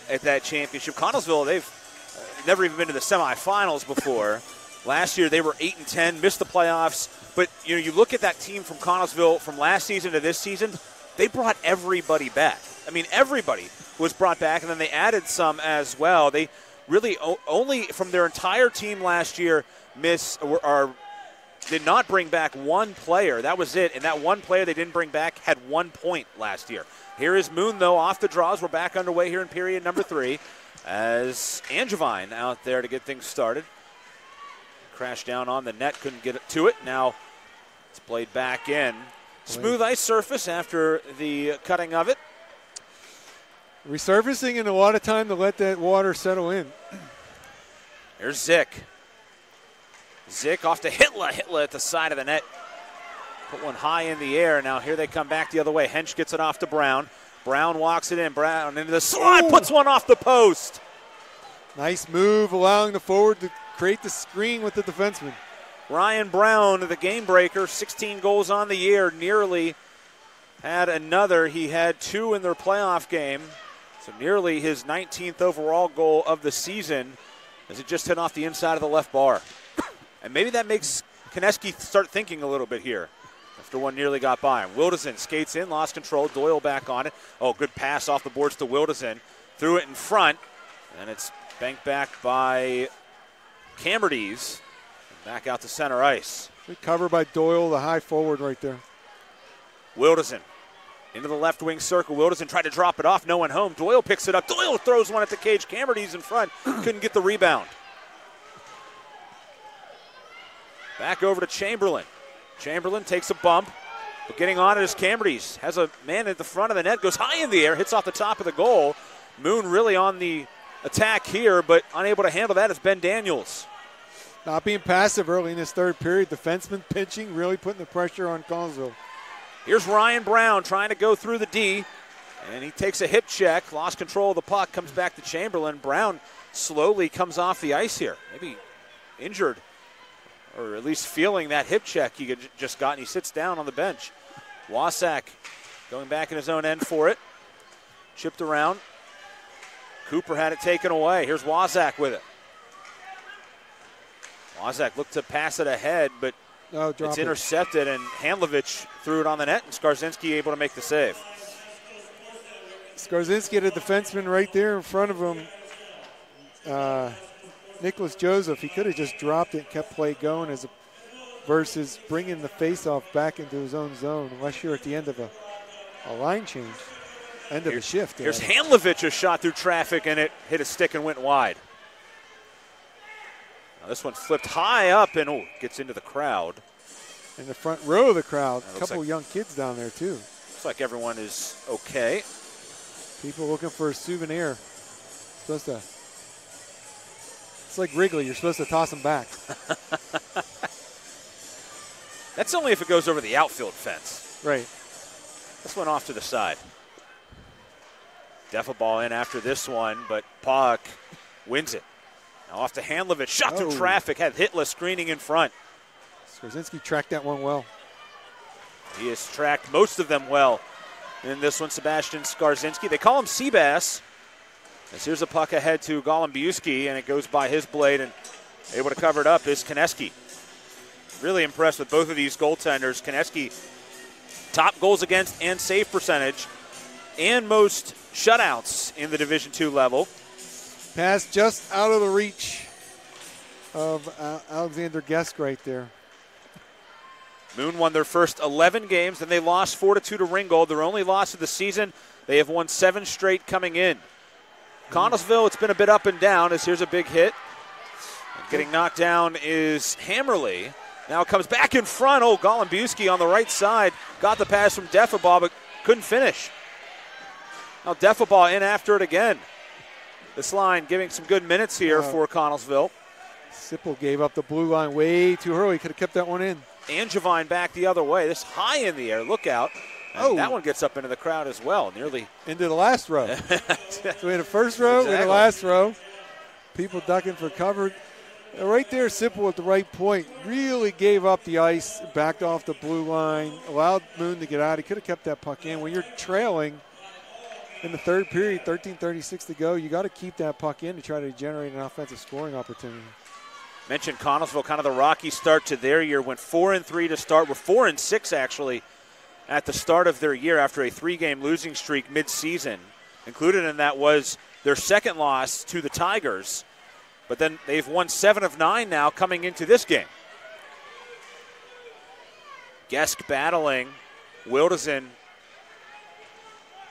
at that championship. Connellsville, they've never even been to the semifinals before. Last year they were 8-10, missed the playoffs. But you look at that team from Connellsville from last season to this season, they brought everybody back. I mean, everybody was brought back, and then they added some as well. They really only from their entire team last year did not bring back one player. That was it, and that one player they didn't bring back had 1 point last year. Here is Moon, though, off the draws. We're back underway here in period number 3 as Angevine out there to get things started. Crashed down on the net, couldn't get to it. Now it's played back in. Smooth ice surface after the cutting of it. Resurfacing and a lot of time to let that water settle in. Here's Zick. Zick off to Hitler. Hitler at the side of the net. Put one high in the air. Now here they come back the other way. Hench gets it off to Brown. Brown walks it in. Brown into the slot. Puts one off the post. Nice move, allowing the forward to create the screen with the defenseman. Ryan Brown, the game breaker, 16 goals on the year. Nearly had another. He had 2 in their playoff game. So nearly his 19th overall goal of the season as it just hit off the inside of the left bar. And maybe that makes Konecki start thinking a little bit here after one nearly got by him. Wilderson skates in, lost control. Doyle back on it. Oh, good pass off the boards to Wilderson. Threw it in front, and it's banked back by Camberdies. Back out to center ice. Good cover by Doyle, the high forward right there. Wilderson into the left wing circle. Wilderson tried to drop it off. No one home. Doyle picks it up. Doyle throws one at the cage. Camberdies in front. Couldn't get the rebound. Back over to Chamberlain. Chamberlain takes a bump. But getting on it is Camberdies. Has a man at the front of the net. Goes high in the air. Hits off the top of the goal. Moon really on the attack here, but unable to handle that is Ben Daniels. Not being passive early in this third period. Defenseman pinching, really putting the pressure on Connellsville. Here's Ryan Brown trying to go through the D, and he takes a hip check, lost control of the puck, comes back to Chamberlain. Brown slowly comes off the ice here, maybe injured, or at least feeling that hip check he just got, and he sits down on the bench. Wasak going back in his own end for it. Chipped around. Cooper had it taken away. Here's Wasak with it. Wasak looked to pass it ahead, but it's intercepted, and Handlovich threw it on the net, and Skarzinski able to make the save. Skarzinski had a defenseman right there in front of him, Nicholas Joseph. He could have just dropped it and kept play going versus bringing the faceoff back into his own zone, unless you're at the end of a line change. End of the shift. Here's Hanlovich, a shot through traffic, and it hit a stick and went wide. Now this one flipped high up and gets into the crowd. In the front row of the crowd. A couple like, young kids down there, too. Looks like everyone is okay. People looking for a souvenir. Supposed to. It's like Wrigley. You're supposed to toss them back. That's only if it goes over the outfield fence. Right. This one off to the side. Deffa ball in after this one, but Puck wins it. Now off to Hanlovich. Shot through traffic. Had hitless screening in front. Skarzinski tracked that one well. He has tracked most of them well in this one, Sebastian Skarzinski. They call him Seabass. As here's a puck ahead to Golumbewski, and it goes by his blade, and able to cover it up is Konecki. Really impressed with both of these goaltenders. Konecki, top goals against and save percentage, and most shutouts in the Division II level. Pass just out of the reach of Alexander Gesk right there. Moon won their first 11 games, and they lost 4-2 to Ringgold. Their only loss of the season. They have won 7 straight coming in. Connellsville, it's been a bit up and down as here's a big hit. And getting knocked down is Hammerly. Now it comes back in front. Golumbewski on the right side. Got the pass from Deffa but couldn't finish. Now Deffa in after it again. This line giving some good minutes here for Connellsville. Sipple gave up the blue line way too early. Could have kept that one in. Angevine back the other way. This high in the air. Look out. And that one gets up into the crowd as well. Nearly into the last row. So we had a first row, we had a last row. People ducking for cover. Right there, Sipple at the right point. Really gave up the ice, backed off the blue line, allowed Moon to get out. He could have kept that puck in. When you're trailing in the third period, 13:36 to go, you got to keep that puck in to try to generate an offensive scoring opportunity. Mentioned Connellsville, kind of the rocky start to their year. Went 4-3 to start. We're 4-6 actually at the start of their year after a 3-game losing streak mid-season. Included in that was their second loss to the Tigers. But then they've won 7 of 9 now coming into this game. Gesk battling. Wilderson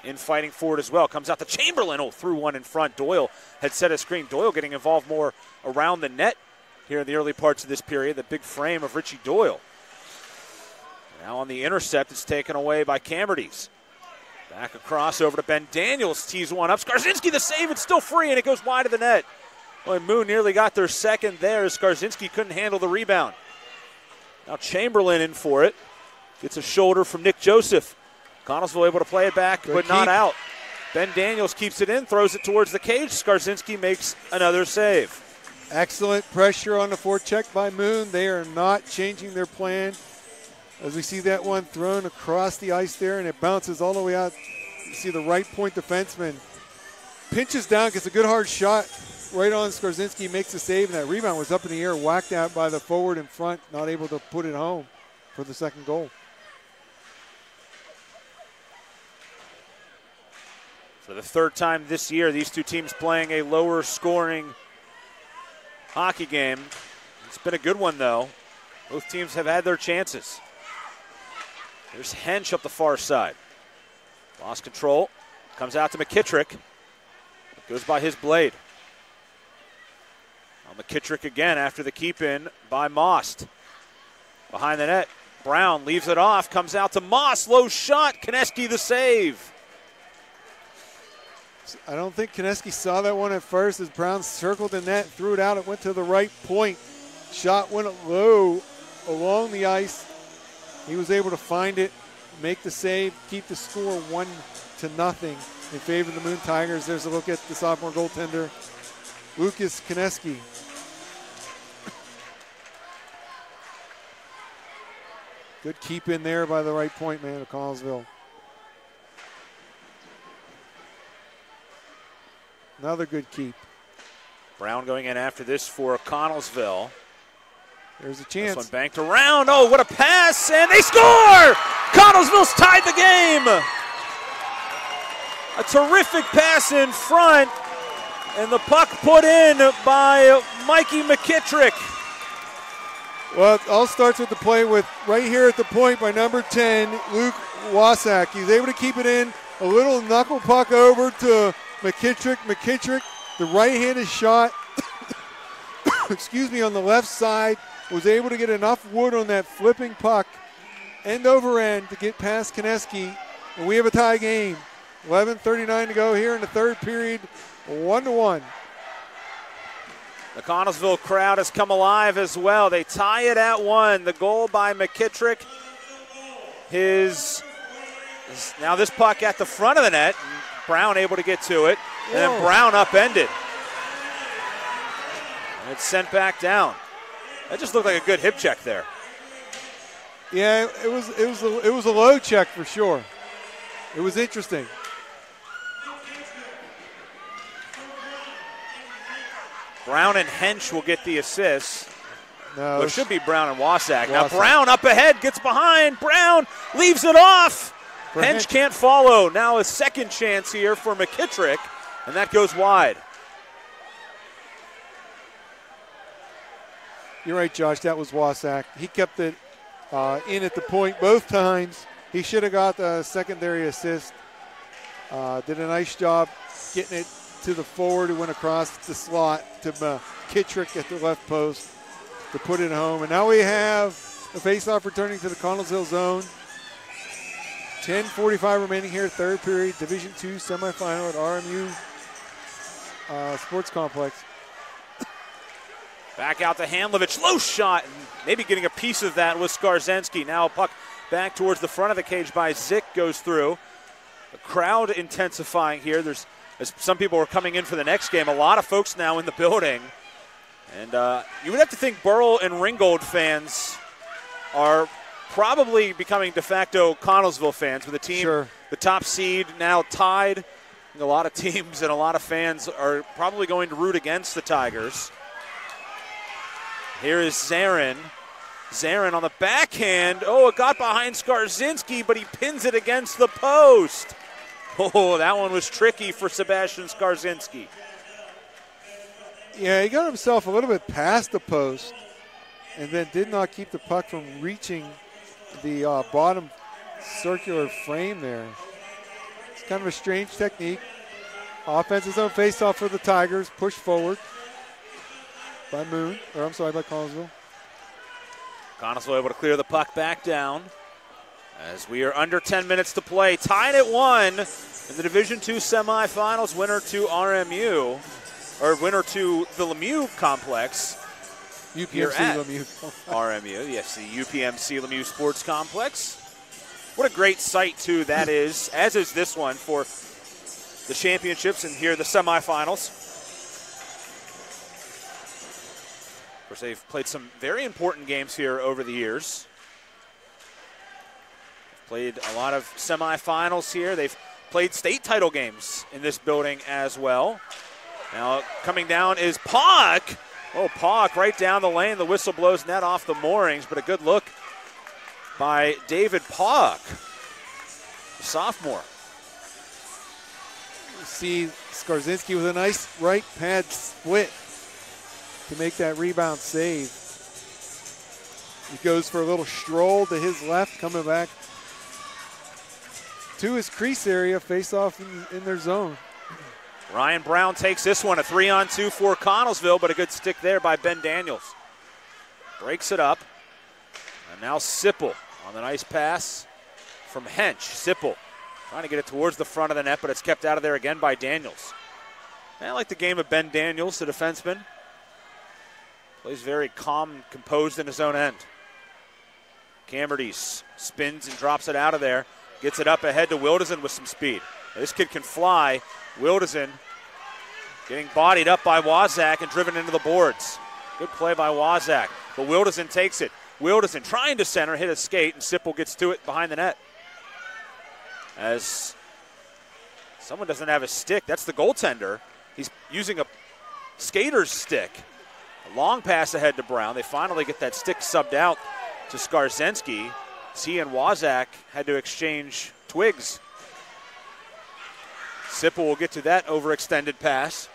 in fighting for it as well. Comes out to Chamberlain. Threw one in front. Doyle had set a screen. Doyle getting involved more around the net here in the early parts of this period. The big frame of Richie Doyle. Now on the intercept, it's taken away by Camberdies. Back across over to Ben Daniels. Tees one up. Skarzinski the save. It's still free, and it goes wide of the net. Boy, Moon nearly got their second there as Skarzinski couldn't handle the rebound. Now Chamberlain in for it. Gets a shoulder from Nick Joseph. Connellsville able to play it back, but not out. Ben Daniels keeps it in, throws it towards the cage. Skarzinski makes another save. Excellent pressure on the forecheck by Moon. They are not changing their plan. As we see that one thrown across the ice there, and it bounces all the way out. You see the right point defenseman pinches down, gets a good hard shot right on Skarzinski, makes the save, and that rebound was up in the air, whacked out by the forward in front, not able to put it home for the second goal. For the third time this year, these two teams playing a lower scoring hockey game. It's been a good one, though. Both teams have had their chances. There's Hench up the far side. Lost control. Comes out to McKittrick. Goes by his blade. Now McKittrick again after the keep-in by Most. Behind the net, Brown leaves it off. Comes out to Moss. Low shot. Konecki the save. I don't think Konecki saw that one at first as Brown circled the net, threw it out. It went to the right point. Shot went low along the ice. He was able to find it, make the save, keep the score 1-0 in favor of the Moon Tigers. There's a look at the sophomore goaltender, Lucas Konecki. Good keep in there by the right point man of Connellsville. Another good keep. Brown going in after this for Connellsville. There's a chance. This one banked around. What a pass, and they score! Connellsville's tied the game. A terrific pass in front, and the puck put in by Mikey McKittrick. Well, it all starts with the play with right here at the point by number 10, Luke Wasak. He's able to keep it in, A little knuckle puck over to McKittrick. McKittrick, the right-handed shot, excuse me, on the left side, was able to get enough wood on that flipping puck, end over end, to get past Konecki, and we have a tie game. 11:39 to go here in the third period, 1-1. The Connellsville crowd has come alive as well. They tie it at 1. The goal by McKittrick. Now this puck at the front of the net. Brown able to get to it. And then Brown upended. It's sent back down. That just looked like a good hip check there. Yeah, it was a low check for sure. It was interesting. Brown and Hench will get the assist. No, well, it should be Brown and Wasak. Now Brown up ahead, gets behind. Brown leaves it off. Hench can't follow. Now a second chance here for McKittrick, and that goes wide. You're right, Josh. That was Wasak. He kept it in at the point both times. He should have got the secondary assist. Did a nice job getting it to the forward who went across the slot to McKittrick at the left post to put it home. And now we have the faceoff returning to the Connellsville zone. 10:45 remaining here, third period, Division II semifinal at RMU Sports Complex. Back out to Handlovich, low shot, and maybe getting a piece of that was Skarzensky. Now a puck back towards the front of the cage by Zick goes through. The crowd intensifying here. As some people are coming in for the next game, a lot of folks now in the building. And you would have to think Burrell and Ringgold fans are probably becoming de facto Connellsville fans with the team, the top seed now tied. A lot of teams and a lot of fans are probably going to root against the Tigers. Here is Zarin. Zarin on the backhand. Oh, it got behind Skarzensky, but he pins it against the post. Oh, that one was tricky for Sebastian Skarzensky. Yeah, he got himself a little bit past the post and then did not keep the puck from reaching the bottom circular frame there. It's kind of a strange technique. Offensive zone face-off for the Tigers. Push forward by by Connellsville. Connellsville able to clear the puck back down as we are under 10 minutes to play. Tied at 1 in the Division II semifinals. Winner to RMU, or winner to the Lemieux complex. UPMC Lemieux. RMU, yes, the UPMC Lemieux Sports Complex. What a great site, too, that is, as is this one for the championships and here the semifinals. Of course, they've played some very important games here over the years. Played a lot of semifinals here. They've played state title games in this building as well. Now coming down is Pock. Oh, Pock right down the lane. The whistle blows net off the moorings, but a good look by David Pock, sophomore. You see Skarzensky with a nice right pad split to make that rebound save. He goes for a little stroll to his left, coming back to his crease area, face off in their zone. Ryan Brown takes this one, a 3-on-2 for Connellsville, but a good stick there by Ben Daniels. Breaks it up. And now Sipple on the nice pass from Hench. Sipple trying to get it towards the front of the net, but it's kept out of there again by Daniels. I like the game of Ben Daniels, the defenseman. Plays very calm and composed in his own end. Camberdies spins and drops it out of there. Gets it up ahead to Wildesen with some speed. Now, this kid can fly. Wildesen getting bodied up by Wasak and driven into the boards. Good play by Wasak, but Wildesen takes it. Wildesen trying to center, hit a skate, and Sipple gets to it behind the net. As someone doesn't have a stick, that's the goaltender. He's using a skater's stick. A long pass ahead to Brown. They finally get that stick subbed out to Skarzensky. He and Wasak had to exchange twigs. Sipple will get to that overextended pass.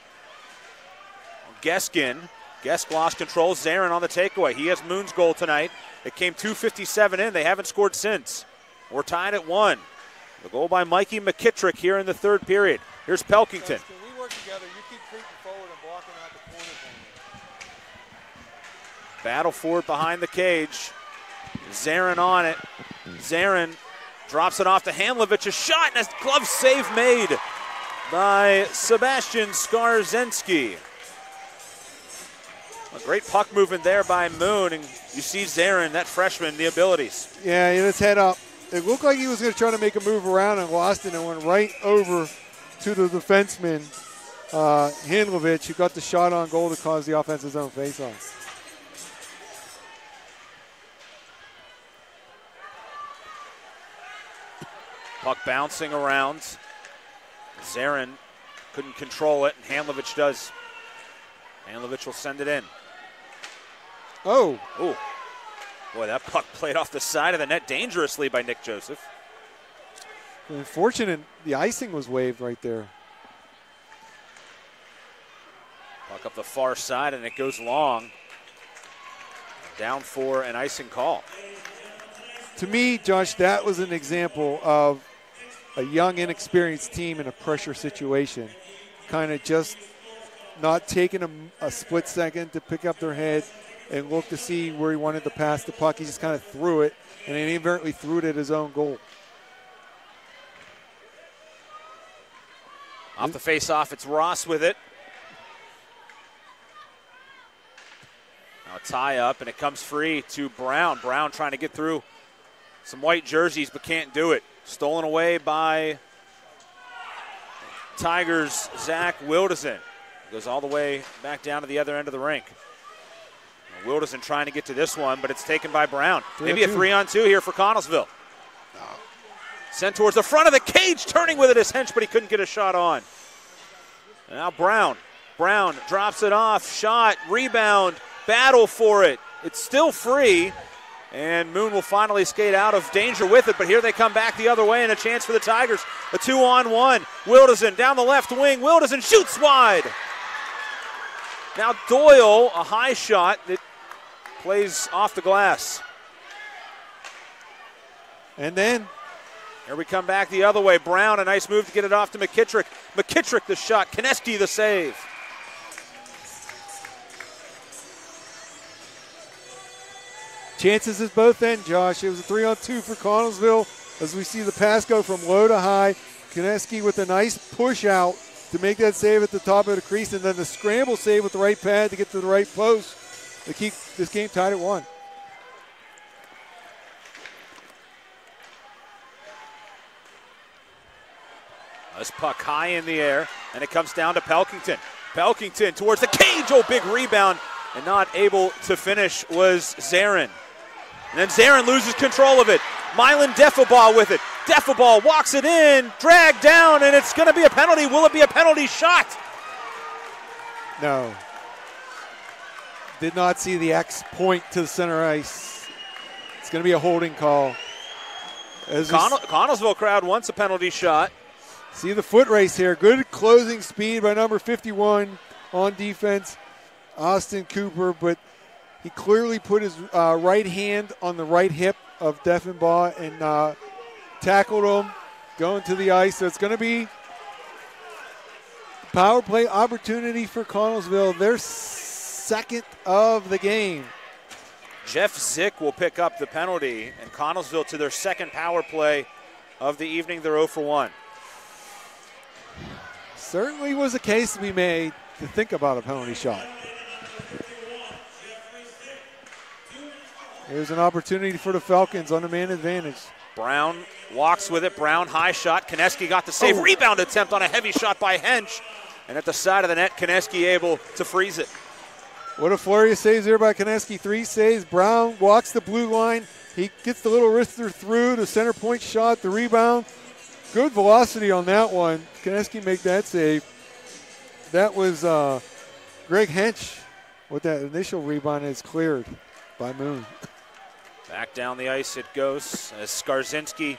Gesk lost control. Zarin on the takeaway. He has Moon's goal tonight. It came 2:57 in. They haven't scored since. We're tied at 1. The goal by Mikey McKittrick here in the third period. Here's Pelkington. Can we work together? You keep creeping forward and blocking out the corner for me. Battle for it behind the cage. Zarin on it. Zarin drops it off to Hamlovich. A shot and a glove save made by Sebastian Skarzenski. A great puck movement there by Moon, and you see Zarin, that freshman, the abilities. Yeah, he had his head up. It looked like he was going to try to make a move around and lost it and went right over to the defenseman, Handlovich, who got the shot on goal to cause the offensive zone faceoff. Puck bouncing around. Zarin couldn't control it, and Handlovich does. Handlovich will send it in. Oh. Ooh. Boy, that puck played off the side of the net dangerously by Nick Joseph. Unfortunate, the icing was waved right there. Puck up the far side, and it goes long. Down for an icing call. To me, Josh, that was an example of a young, inexperienced team in a pressure situation. Kind of just not taking a split second to pick up their head and look to see where he wanted to pass the puck. He just kind of threw it, and he inadvertently threw it at his own goal. Off the face-off, it's Ross with it. Now a tie-up, and it comes free to Brown. Brown trying to get through some white jerseys, but can't do it. Stolen away by Tigers' Zach Wilderson. Goes all the way back down to the other end of the rink. Wilderson trying to get to this one, but it's taken by Brown. Maybe a 3-on-2 here for Connellsville. Sent towards the front of the cage, turning with it is Hench, but he couldn't get a shot on. And now Brown. Brown drops it off, shot, rebound, battle for it. It's still free, and Moon will finally skate out of danger with it, but here they come back the other way, and a chance for the Tigers. A 2-on-1. Wilderson down the left wing. Wilderson shoots wide. Now Doyle, a high shot that plays off the glass. And then here we come back the other way. Brown, a nice move to get it off to McKittrick. McKittrick the shot. Konecki the save. Chances at both ends, Josh. It was a 3-on-2 for Connellsville as we see the pass go from low to high. Konecki with a nice push out to make that save at the top of the crease, and then the scramble save with the right pad to get to the right post to keep this game tied at 1. This puck high in the air, and it comes down to Pelkington. Pelkington towards the cage. Oh, big rebound, and not able to finish was Zarin. And then Zarin loses control of it. Mylan Defabal with it. Defabal walks it in, dragged down, and it's going to be a penalty. Will it be a penalty shot? No. Did not see the X point to the center ice. It's going to be a holding call. Connellsville crowd wants a penalty shot. See the foot race here. Good closing speed by number 51 on defense, Austin Cooper, but he clearly put his right hand on the right hip of Defenbaugh and tackled him going to the ice. So it's going to be power play opportunity for Connellsville, their second of the game. Jeff Zick will pick up the penalty, and Connellsville to their second power play of the evening. They're 0 for 1. Certainly was a case to be made to think about a penalty shot. Here's an opportunity for the Falcons on the man advantage. Brown walks with it. Brown, high shot. Konecki got the save. Rebound attempt on a heavy shot by Hench. And at the side of the net, Konecki able to freeze it. What a flurry of saves there by Konecki. 3 saves. Brown walks the blue line. He gets the little wrister through. The center point shot, the rebound. Good velocity on that one. Konecki make that save. That was Greg Hench with that initial rebound is cleared by Moon. Back down the ice it goes as Skarzenski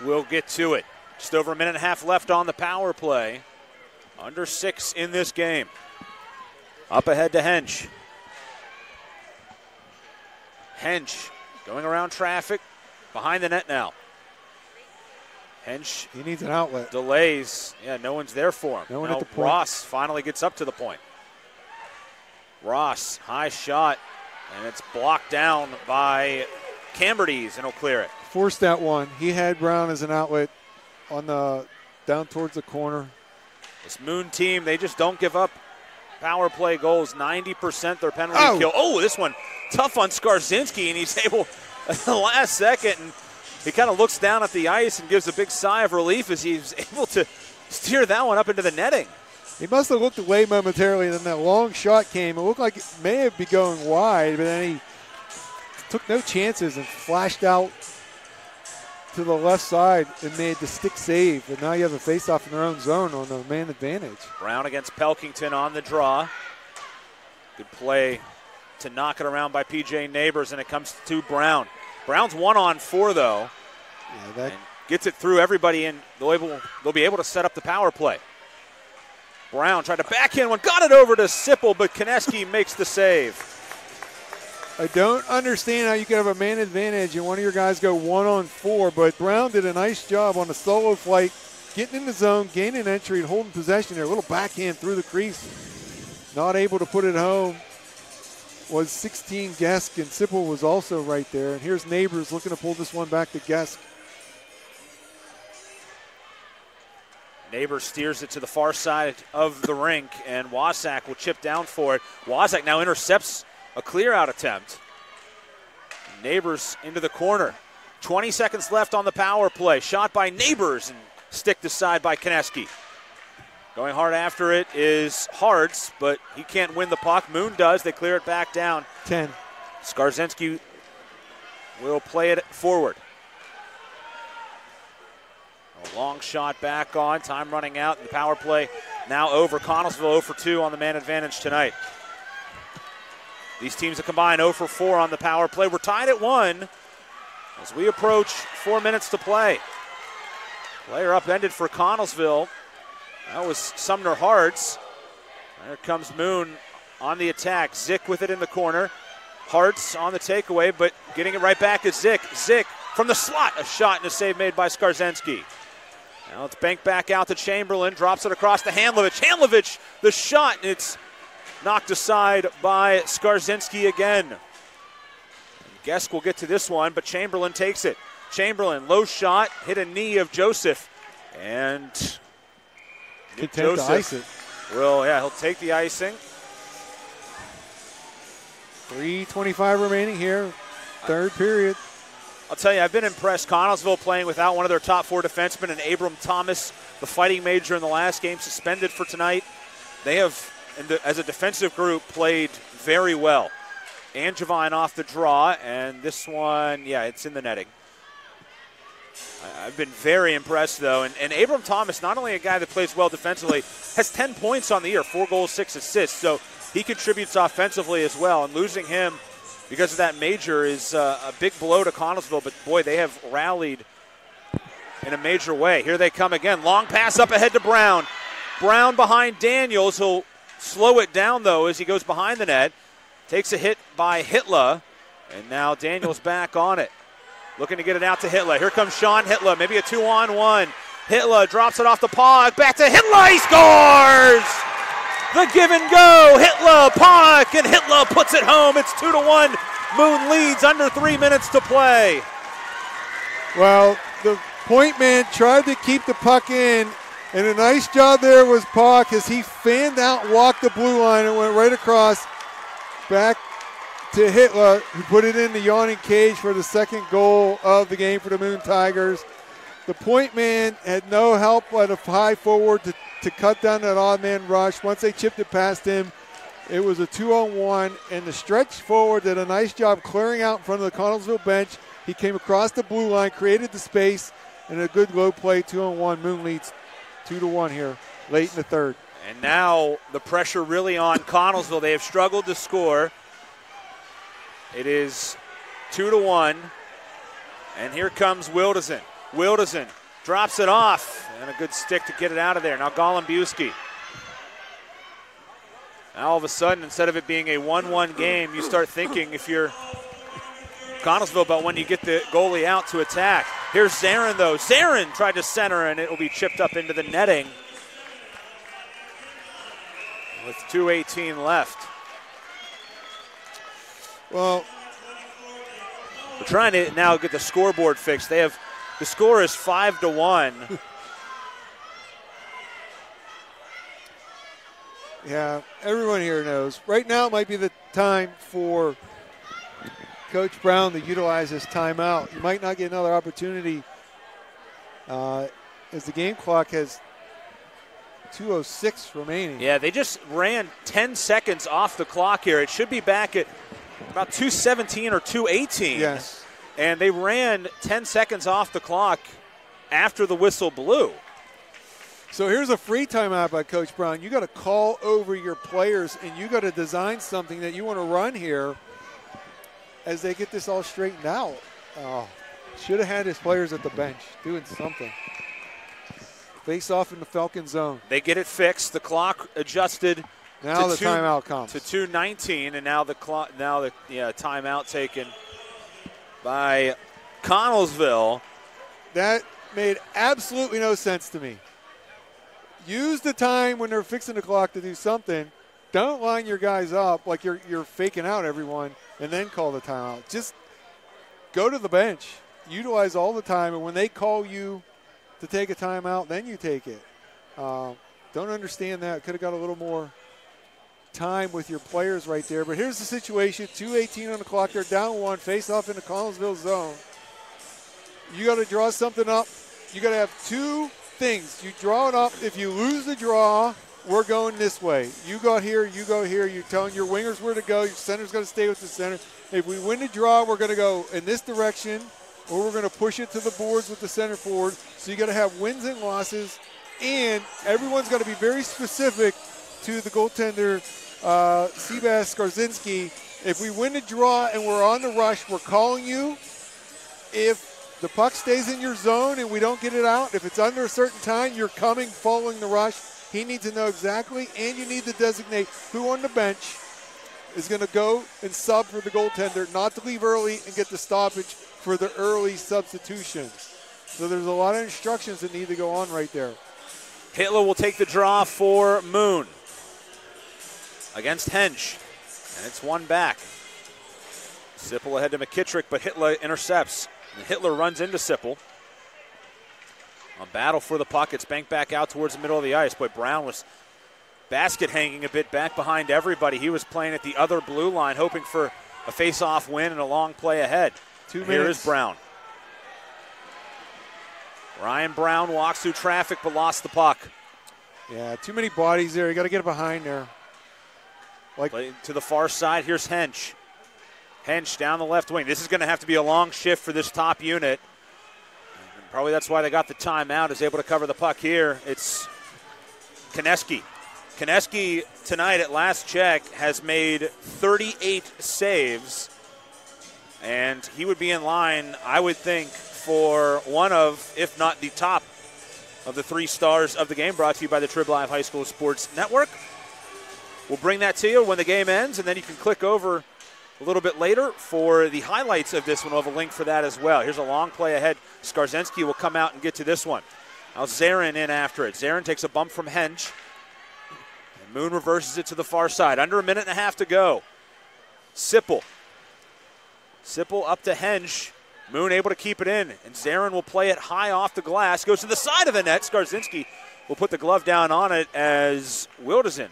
will get to it. Just over a minute and a half left on the power play. Under 6 in this game. Up ahead to Hench. Hench going around traffic. Behind the net now. Hench. He needs an outlet. Delays. Yeah, no one's there for him. No one at the point. Ross finally gets up to the point. Ross, high shot, and it's blocked down by Camberdes, and he'll clear it. Forced that one. He had Brown as an outlet on the down towards the corner. This Moon team, they just don't give up power play goals. 90% their penalty kill. Oh, this one tough on Skarzinski, and he's able at the last second, and he kind of looks down at the ice and gives a big sigh of relief as he's able to steer that one up into the netting. He must have looked away momentarily, and then that long shot came. It looked like it may have been going wide, but then he took no chances and flashed out to the left side and made the stick save. But now you have a face-off in their own zone on the man advantage. Brown against Pelkington on the draw. Good play to knock it around by P.J. Neighbors, and it comes to Brown. Brown's 1-on-4, though. Yeah, that and gets it through everybody, and they'll be able to set up the power play. Brown tried to backhand one, got it over to Sipple, but Konecki makes the save. I don't understand how you can have a man advantage and one of your guys go 1-on-4, but Brown did a nice job on a solo flight, getting in the zone, gaining entry, and holding possession there. A little backhand through the crease. Not able to put it home was 16 Gesk, and Sipple was also right there. And here's Neighbors looking to pull this one back to Gesk. Neighbors steers it to the far side of the rink, and Wasak will chip down for it. Wasak now intercepts a clear-out attempt. Neighbors into the corner. 20 seconds left on the power play. Shot by Neighbors and sticked aside by Konecki. Going hard after it is Hards, but he can't win the puck. Moon does. They clear it back down. 10. Skarzinski will play it forward. A long shot back on. Time running out. And the power play now over. Connellsville 0 for 2 on the man advantage tonight. These teams have combined 0 for 4 on the power play. We're tied at 1 as we approach 4 minutes to play. Player upended for Connellsville. That was Sumner Hards. There comes Moon on the attack. Zick with it in the corner. Hards on the takeaway, but getting it right back is Zick. Zick from the slot. A shot and a save made by Skarzinski. Now it's banked back out to Chamberlain. Drops it across to Handlovich. Handlovich, the shot, and it's knocked aside by Skarzinski again. Gesk will get to this one, but Chamberlain takes it. Chamberlain, low shot, hit a knee of Joseph. And Joseph he'll take the icing. 3:25 remaining here, third period. I'll tell you, I've been impressed. Connellsville playing without one of their top 4 defensemen, and Abram Thomas, the fighting major in the last game, suspended for tonight. They have, as a defensive group, played very well. Angevine off the draw, and this one, it's in the netting. I've been very impressed, though. And Abram Thomas, not only a guy that plays well defensively, has 10 points on the year, 4 goals, 6 assists. So he contributes offensively as well. And losing him because of that major is a big blow to Connellsville. But, boy, they have rallied in a major way. Here they come again. Long pass up ahead to Brown. Brown behind Daniels. He'll slow it down, though, as he goes behind the net. Takes a hit by Hitler. And now Daniels back on it. Looking to get it out to Hitler. Here comes Sean Hitler. Maybe a 2-on-1. Hitler drops it off the Pog. Back to Hitler. He scores! The give and go. Hitler, Pog, and Hitler puts it home. It's 2-1. Moon leads under 3 minutes to play. Well, the point man tried to keep the puck in, and a nice job there was Pog as he fanned out, walked the blue line, and went right across back to Hitler, who put it in the yawning cage for the second goal of the game for the Moon Tigers. The point man had no help but a high forward to cut down that odd man rush. Once they chipped it past him, it was a 2-on-1, and the stretch forward did a nice job clearing out in front of the Connellsville bench. He came across the blue line, created the space, and a good low play, 2-on-1. Moon leads 2-1 here, late in the third. And now the pressure really on Connellsville. They have struggled to score. It is 2-1, and here comes Wildesen. Wildesen drops it off, and a good stick to get it out of there. Now Golembiewski. Now all of a sudden, instead of it being a 1-1 game, you start thinking, if you're Connellsville, about when you get the goalie out to attack. Here's Zarin, though. Zarin tried to center, and it will be chipped up into the netting with 2:18 left. Well, we're trying to now get the scoreboard fixed. The score is 5-1. Yeah, everyone here knows. Right now might be the time for Coach Brown to utilize his timeout. You might not get another opportunity as the game clock has 2:06 remaining. Yeah, they just ran 10 seconds off the clock here. It should be back at about 2:17 or 2:18. Yes. And they ran 10 seconds off the clock after the whistle blew. So here's a free timeout by Coach Brown. You got to call over your players, and you got to design something that you want to run here as they get this all straightened out. Should have had his players at the bench doing something. Face off in the Falcon zone. They get it fixed. The clock adjusted. Now the timeout comes to 2:19, and now the timeout taken by Connellsville. That made absolutely no sense to me. Use the time when they're fixing the clock to do something. Don't line your guys up like you're faking out everyone and then call the timeout. Just go to the bench. Utilize all the time, and when they call you to take a timeout, then you take it. Don't understand that. Could have got a little more time with your players right there. But here's the situation. 2:18 on the clock. They're down one. Face off in the Connellsville zone. You got to draw something up. You got to have two things. You draw it up. If you lose the draw, we're going this way. You go here, you go here. You're telling your wingers where to go. Your center's going to stay with the center. If we win the draw, we're going to go in this direction, or we're going to push it to the boards with the center forward. So you got to have wins and losses, and everyone's got to be very specific to the goaltender, Seabass Skarzinski. If we win the draw and we're on the rush, we're calling you. If the puck stays in your zone and we don't get it out, if it's under a certain time, you're coming following the rush. He needs to know exactly, and you need to designate who on the bench is going to go and sub for the goaltender, not to leave early and get the stoppage for the early substitution. So there's a lot of instructions that need to go on right there. Hitler will take the draw for Moon against Hench, and it's one back. Sipple ahead to McKittrick, but Hitler intercepts. And Hitler runs into Sipple. A battle for the puck. It's banked back out towards the middle of the ice. Boy, Brown was basket hanging a bit back behind everybody. He was playing at the other blue line, hoping for a face-off win and a long play ahead. 2 minutes. Here is Brown. Ryan Brown walks through traffic but lost the puck. Yeah, too many bodies there. You got to get it behind there. Play to the far side. Here's Hench. Hench down the left wing. This is going to have to be a long shift for this top unit. And probably that's why they got the timeout, is able to cover the puck here. It's Koneski. Koneski tonight at last check has made 38 saves. And he would be in line, I would think, for one of, if not the top of the 3 stars of the game, brought to you by the Trib Live High School Sports Network. We'll bring that to you when the game ends, and then you can click over a little bit later for the highlights of this one. We'll have a link for that as well. Here's a long play ahead. Skarzinski will come out and get to this one. Now Zarin in after it. Zarin takes a bump from Hench. And Moon reverses it to the far side. Under a minute and a half to go. Sipple up to Hench. Moon able to keep it in. And Zarin will play it high off the glass. Goes to the side of the net. Skarzinski will put the glove down on it as Wildesen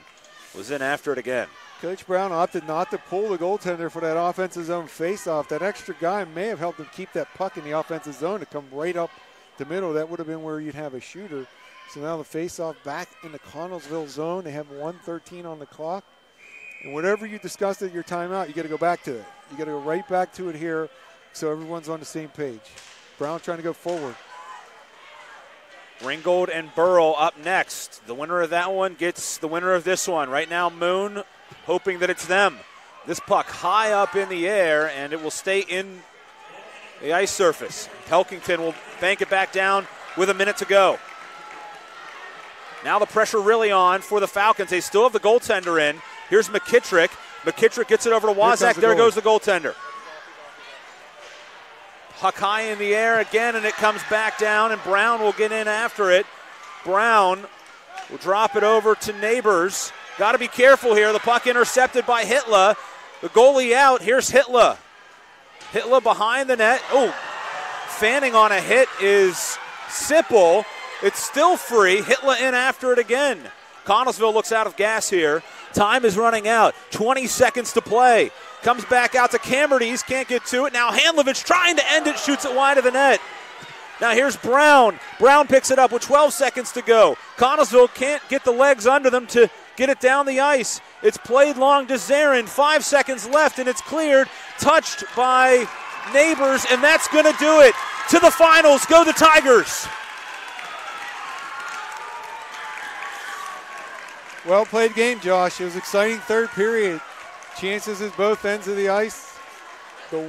was in after it again. Coach Brown opted not to pull the goaltender for that offensive zone faceoff. That extra guy may have helped him keep that puck in the offensive zone to come right up the middle. That would have been where you'd have a shooter. So now the faceoff back in the Connellsville zone. They have 1:13 on the clock. And whatever you discussed at your timeout, you got to go back to it. You got to go right back to it here so everyone's on the same page. Brown trying to go forward. Ringgold and Burrow up next. The winner of that one gets the winner of this one. Right now, Moon hoping that it's them. This puck high up in the air, and it will stay in the ice surface. Pelkington will bank it back down with a minute to go. Now the pressure really on for the Falcons. They still have the goaltender in. Here's McKittrick. McKittrick gets it over to Wazak. There goes the goaltender. Huck high in the air again, and it comes back down, and Brown will get in after it. Brown will drop it over to Neighbors. Got to be careful here. The puck intercepted by Hitler. The goalie out. Here's Hitler. Hitler behind the net. Oh, fanning on a hit is simple. It's still free. Hitler in after it again. Connellsville looks out of gas here. Time is running out. 20 seconds to play. Comes back out to Camberdies. Can't get to it. Now Handlovich trying to end it. Shoots it wide of the net. Now here's Brown. Brown picks it up with 12 seconds to go. Connellsville can't get the legs under them to get it down the ice. It's played long to Zarin. 5 seconds left, and it's cleared. Touched by Neighbors, and that's going to do it. To the finals. Go the Tigers. Well played game, Josh. It was exciting third period. Chances at both ends of the ice. The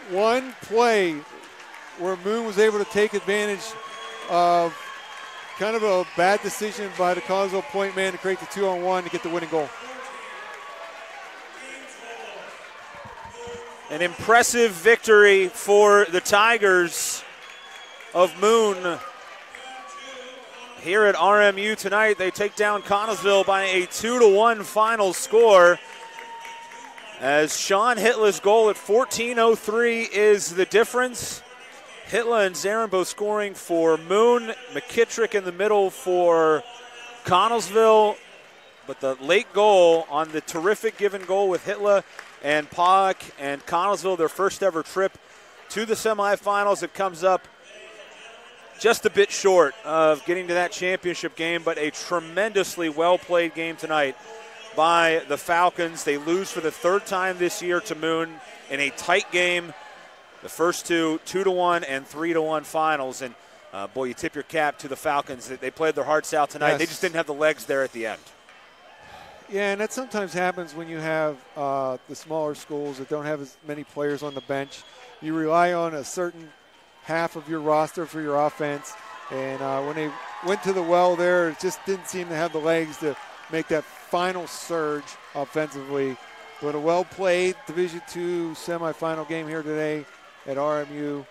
one play where Moon was able to take advantage of kind of a bad decision by the Connellsville point man to create the 2-on-1 to get the winning goal. An impressive victory for the Tigers of Moon. Here at RMU tonight, they take down Connellsville by a 2-1 final score. As Sean Hitler's goal at 14:03 is the difference. Hitler and Zarin both scoring for Moon. McKittrick in the middle for Connellsville. But the late goal on the terrific given goal with Hitler and Pock and Connellsville, their first ever trip to the semifinals. It comes up just a bit short of getting to that championship game, but a tremendously well-played game tonight by the Falcons. They lose for the third time this year to Moon in a tight game. The first two, 2-1 and 3-1 finals. And, boy, you tip your cap to the Falcons. They played their hearts out tonight. Yes. They just didn't have the legs there at the end. Yeah, and that sometimes happens when you have the smaller schools that don't have as many players on the bench. You rely on a certain half of your roster for your offense. And when they went to the well there, it just didn't seem to have the legs to make that final surge offensively. But a well-played Division II semifinal game here today at RMU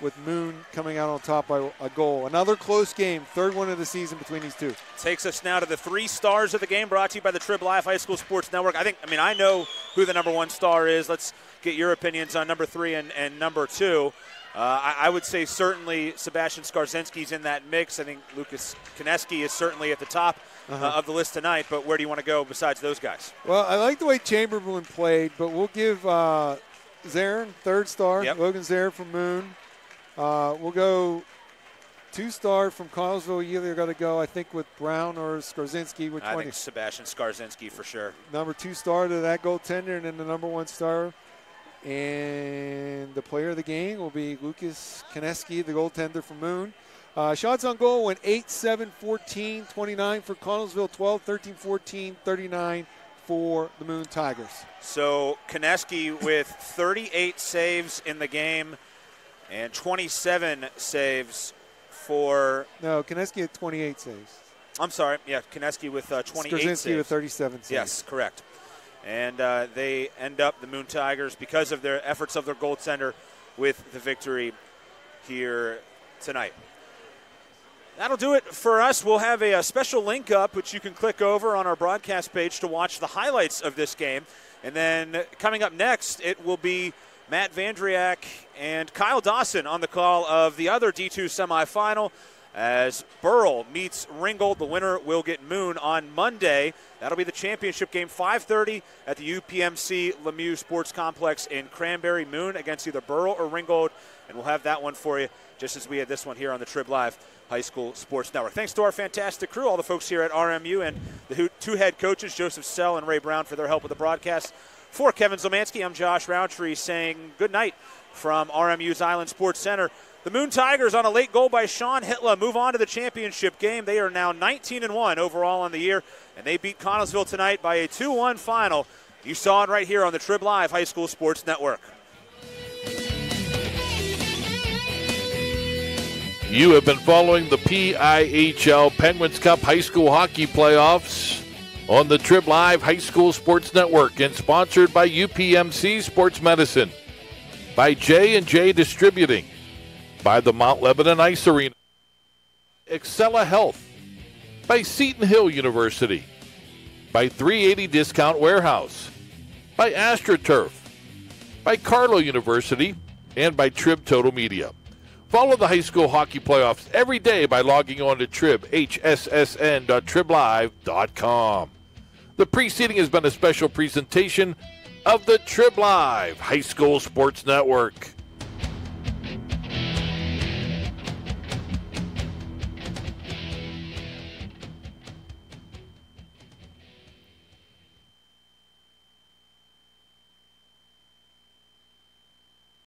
with Moon coming out on top by a goal. Another close game, third one of the season between these two. Takes us now to the 3 stars of the game, brought to you by the Trib Live High School Sports Network. I know who the number 1 star is. Let's get your opinions on number 3 and number 2. I would say certainly Sebastian Skarzinski's in that mix. I think Lucas Koneski is certainly at the top of the list tonight, but where do you want to go besides those guys? Well, I like the way Chamberlain played, but we'll give Zarin, 3rd star, yep. Logan Zarin from Moon. We'll go 2-star from Connellsville. You either got to go, I think, with Brown or Skarzinski. Which I one? think Sebastian Skarzinski for sure. Number 2 star to that goaltender, and then the number 1 star. And the player of the game will be Lucas Koneski, the goaltender from Moon. Shots on goal went 8, 7, 14, 29 for Connellsville, 12, 13, 14, 39 for the Moon Tigers. So Koneski with 38 saves in the game and 27 saves for... No, Koneski had 28 saves. I'm sorry. Yeah, Koneski with 28 saves. Skarzinski with 37 saves. Yes, correct. And they end up, the Moon Tigers, because of their efforts of their goaltender, with the victory here tonight. That'll do it for us. We'll have a special link up, which you can click over on our broadcast page to watch the highlights of this game. And then coming up next, it will be Matt Vandriak and Kyle Dawson on the call of the other D2 semifinal. As Burrell meets Ringgold, the winner will get Moon on Monday. That'll be the championship game, 5:30 at the UPMC Lemieux Sports Complex in Cranberry. Moon against either Burrell or Ringgold, and we'll have that one for you just as we had this one here on the Trib Live High School Sports Network. Thanks to our fantastic crew, all the folks here at RMU, and the 2 head coaches, Joseph Sell and Ray Brown, for their help with the broadcast. For Kevin Zielmanski, I'm Josh Rowntree saying good night from RMU's Island Sports Center. The Moon Tigers, on a late goal by Sean Hitler, move on to the championship game. They are now 19-1 overall on the year, and they beat Connellsville tonight by a 2-1 final. You saw it right here on the Trib Live High School Sports Network. You have been following the PIHL Penguins Cup High School Hockey Playoffs on the Trib Live High School Sports Network and sponsored by UPMC Sports Medicine. by J&J Distributing, by the Mount Lebanon Ice Arena, Excella Health, by Seton Hill University, by 380 Discount Warehouse, by AstroTurf, by Carlow University, and by Trib Total Media. Follow the high school hockey playoffs every day by logging on to tribhssn.triblive.com. The preceding has been a special presentation of the Trib Live High School Sports Network.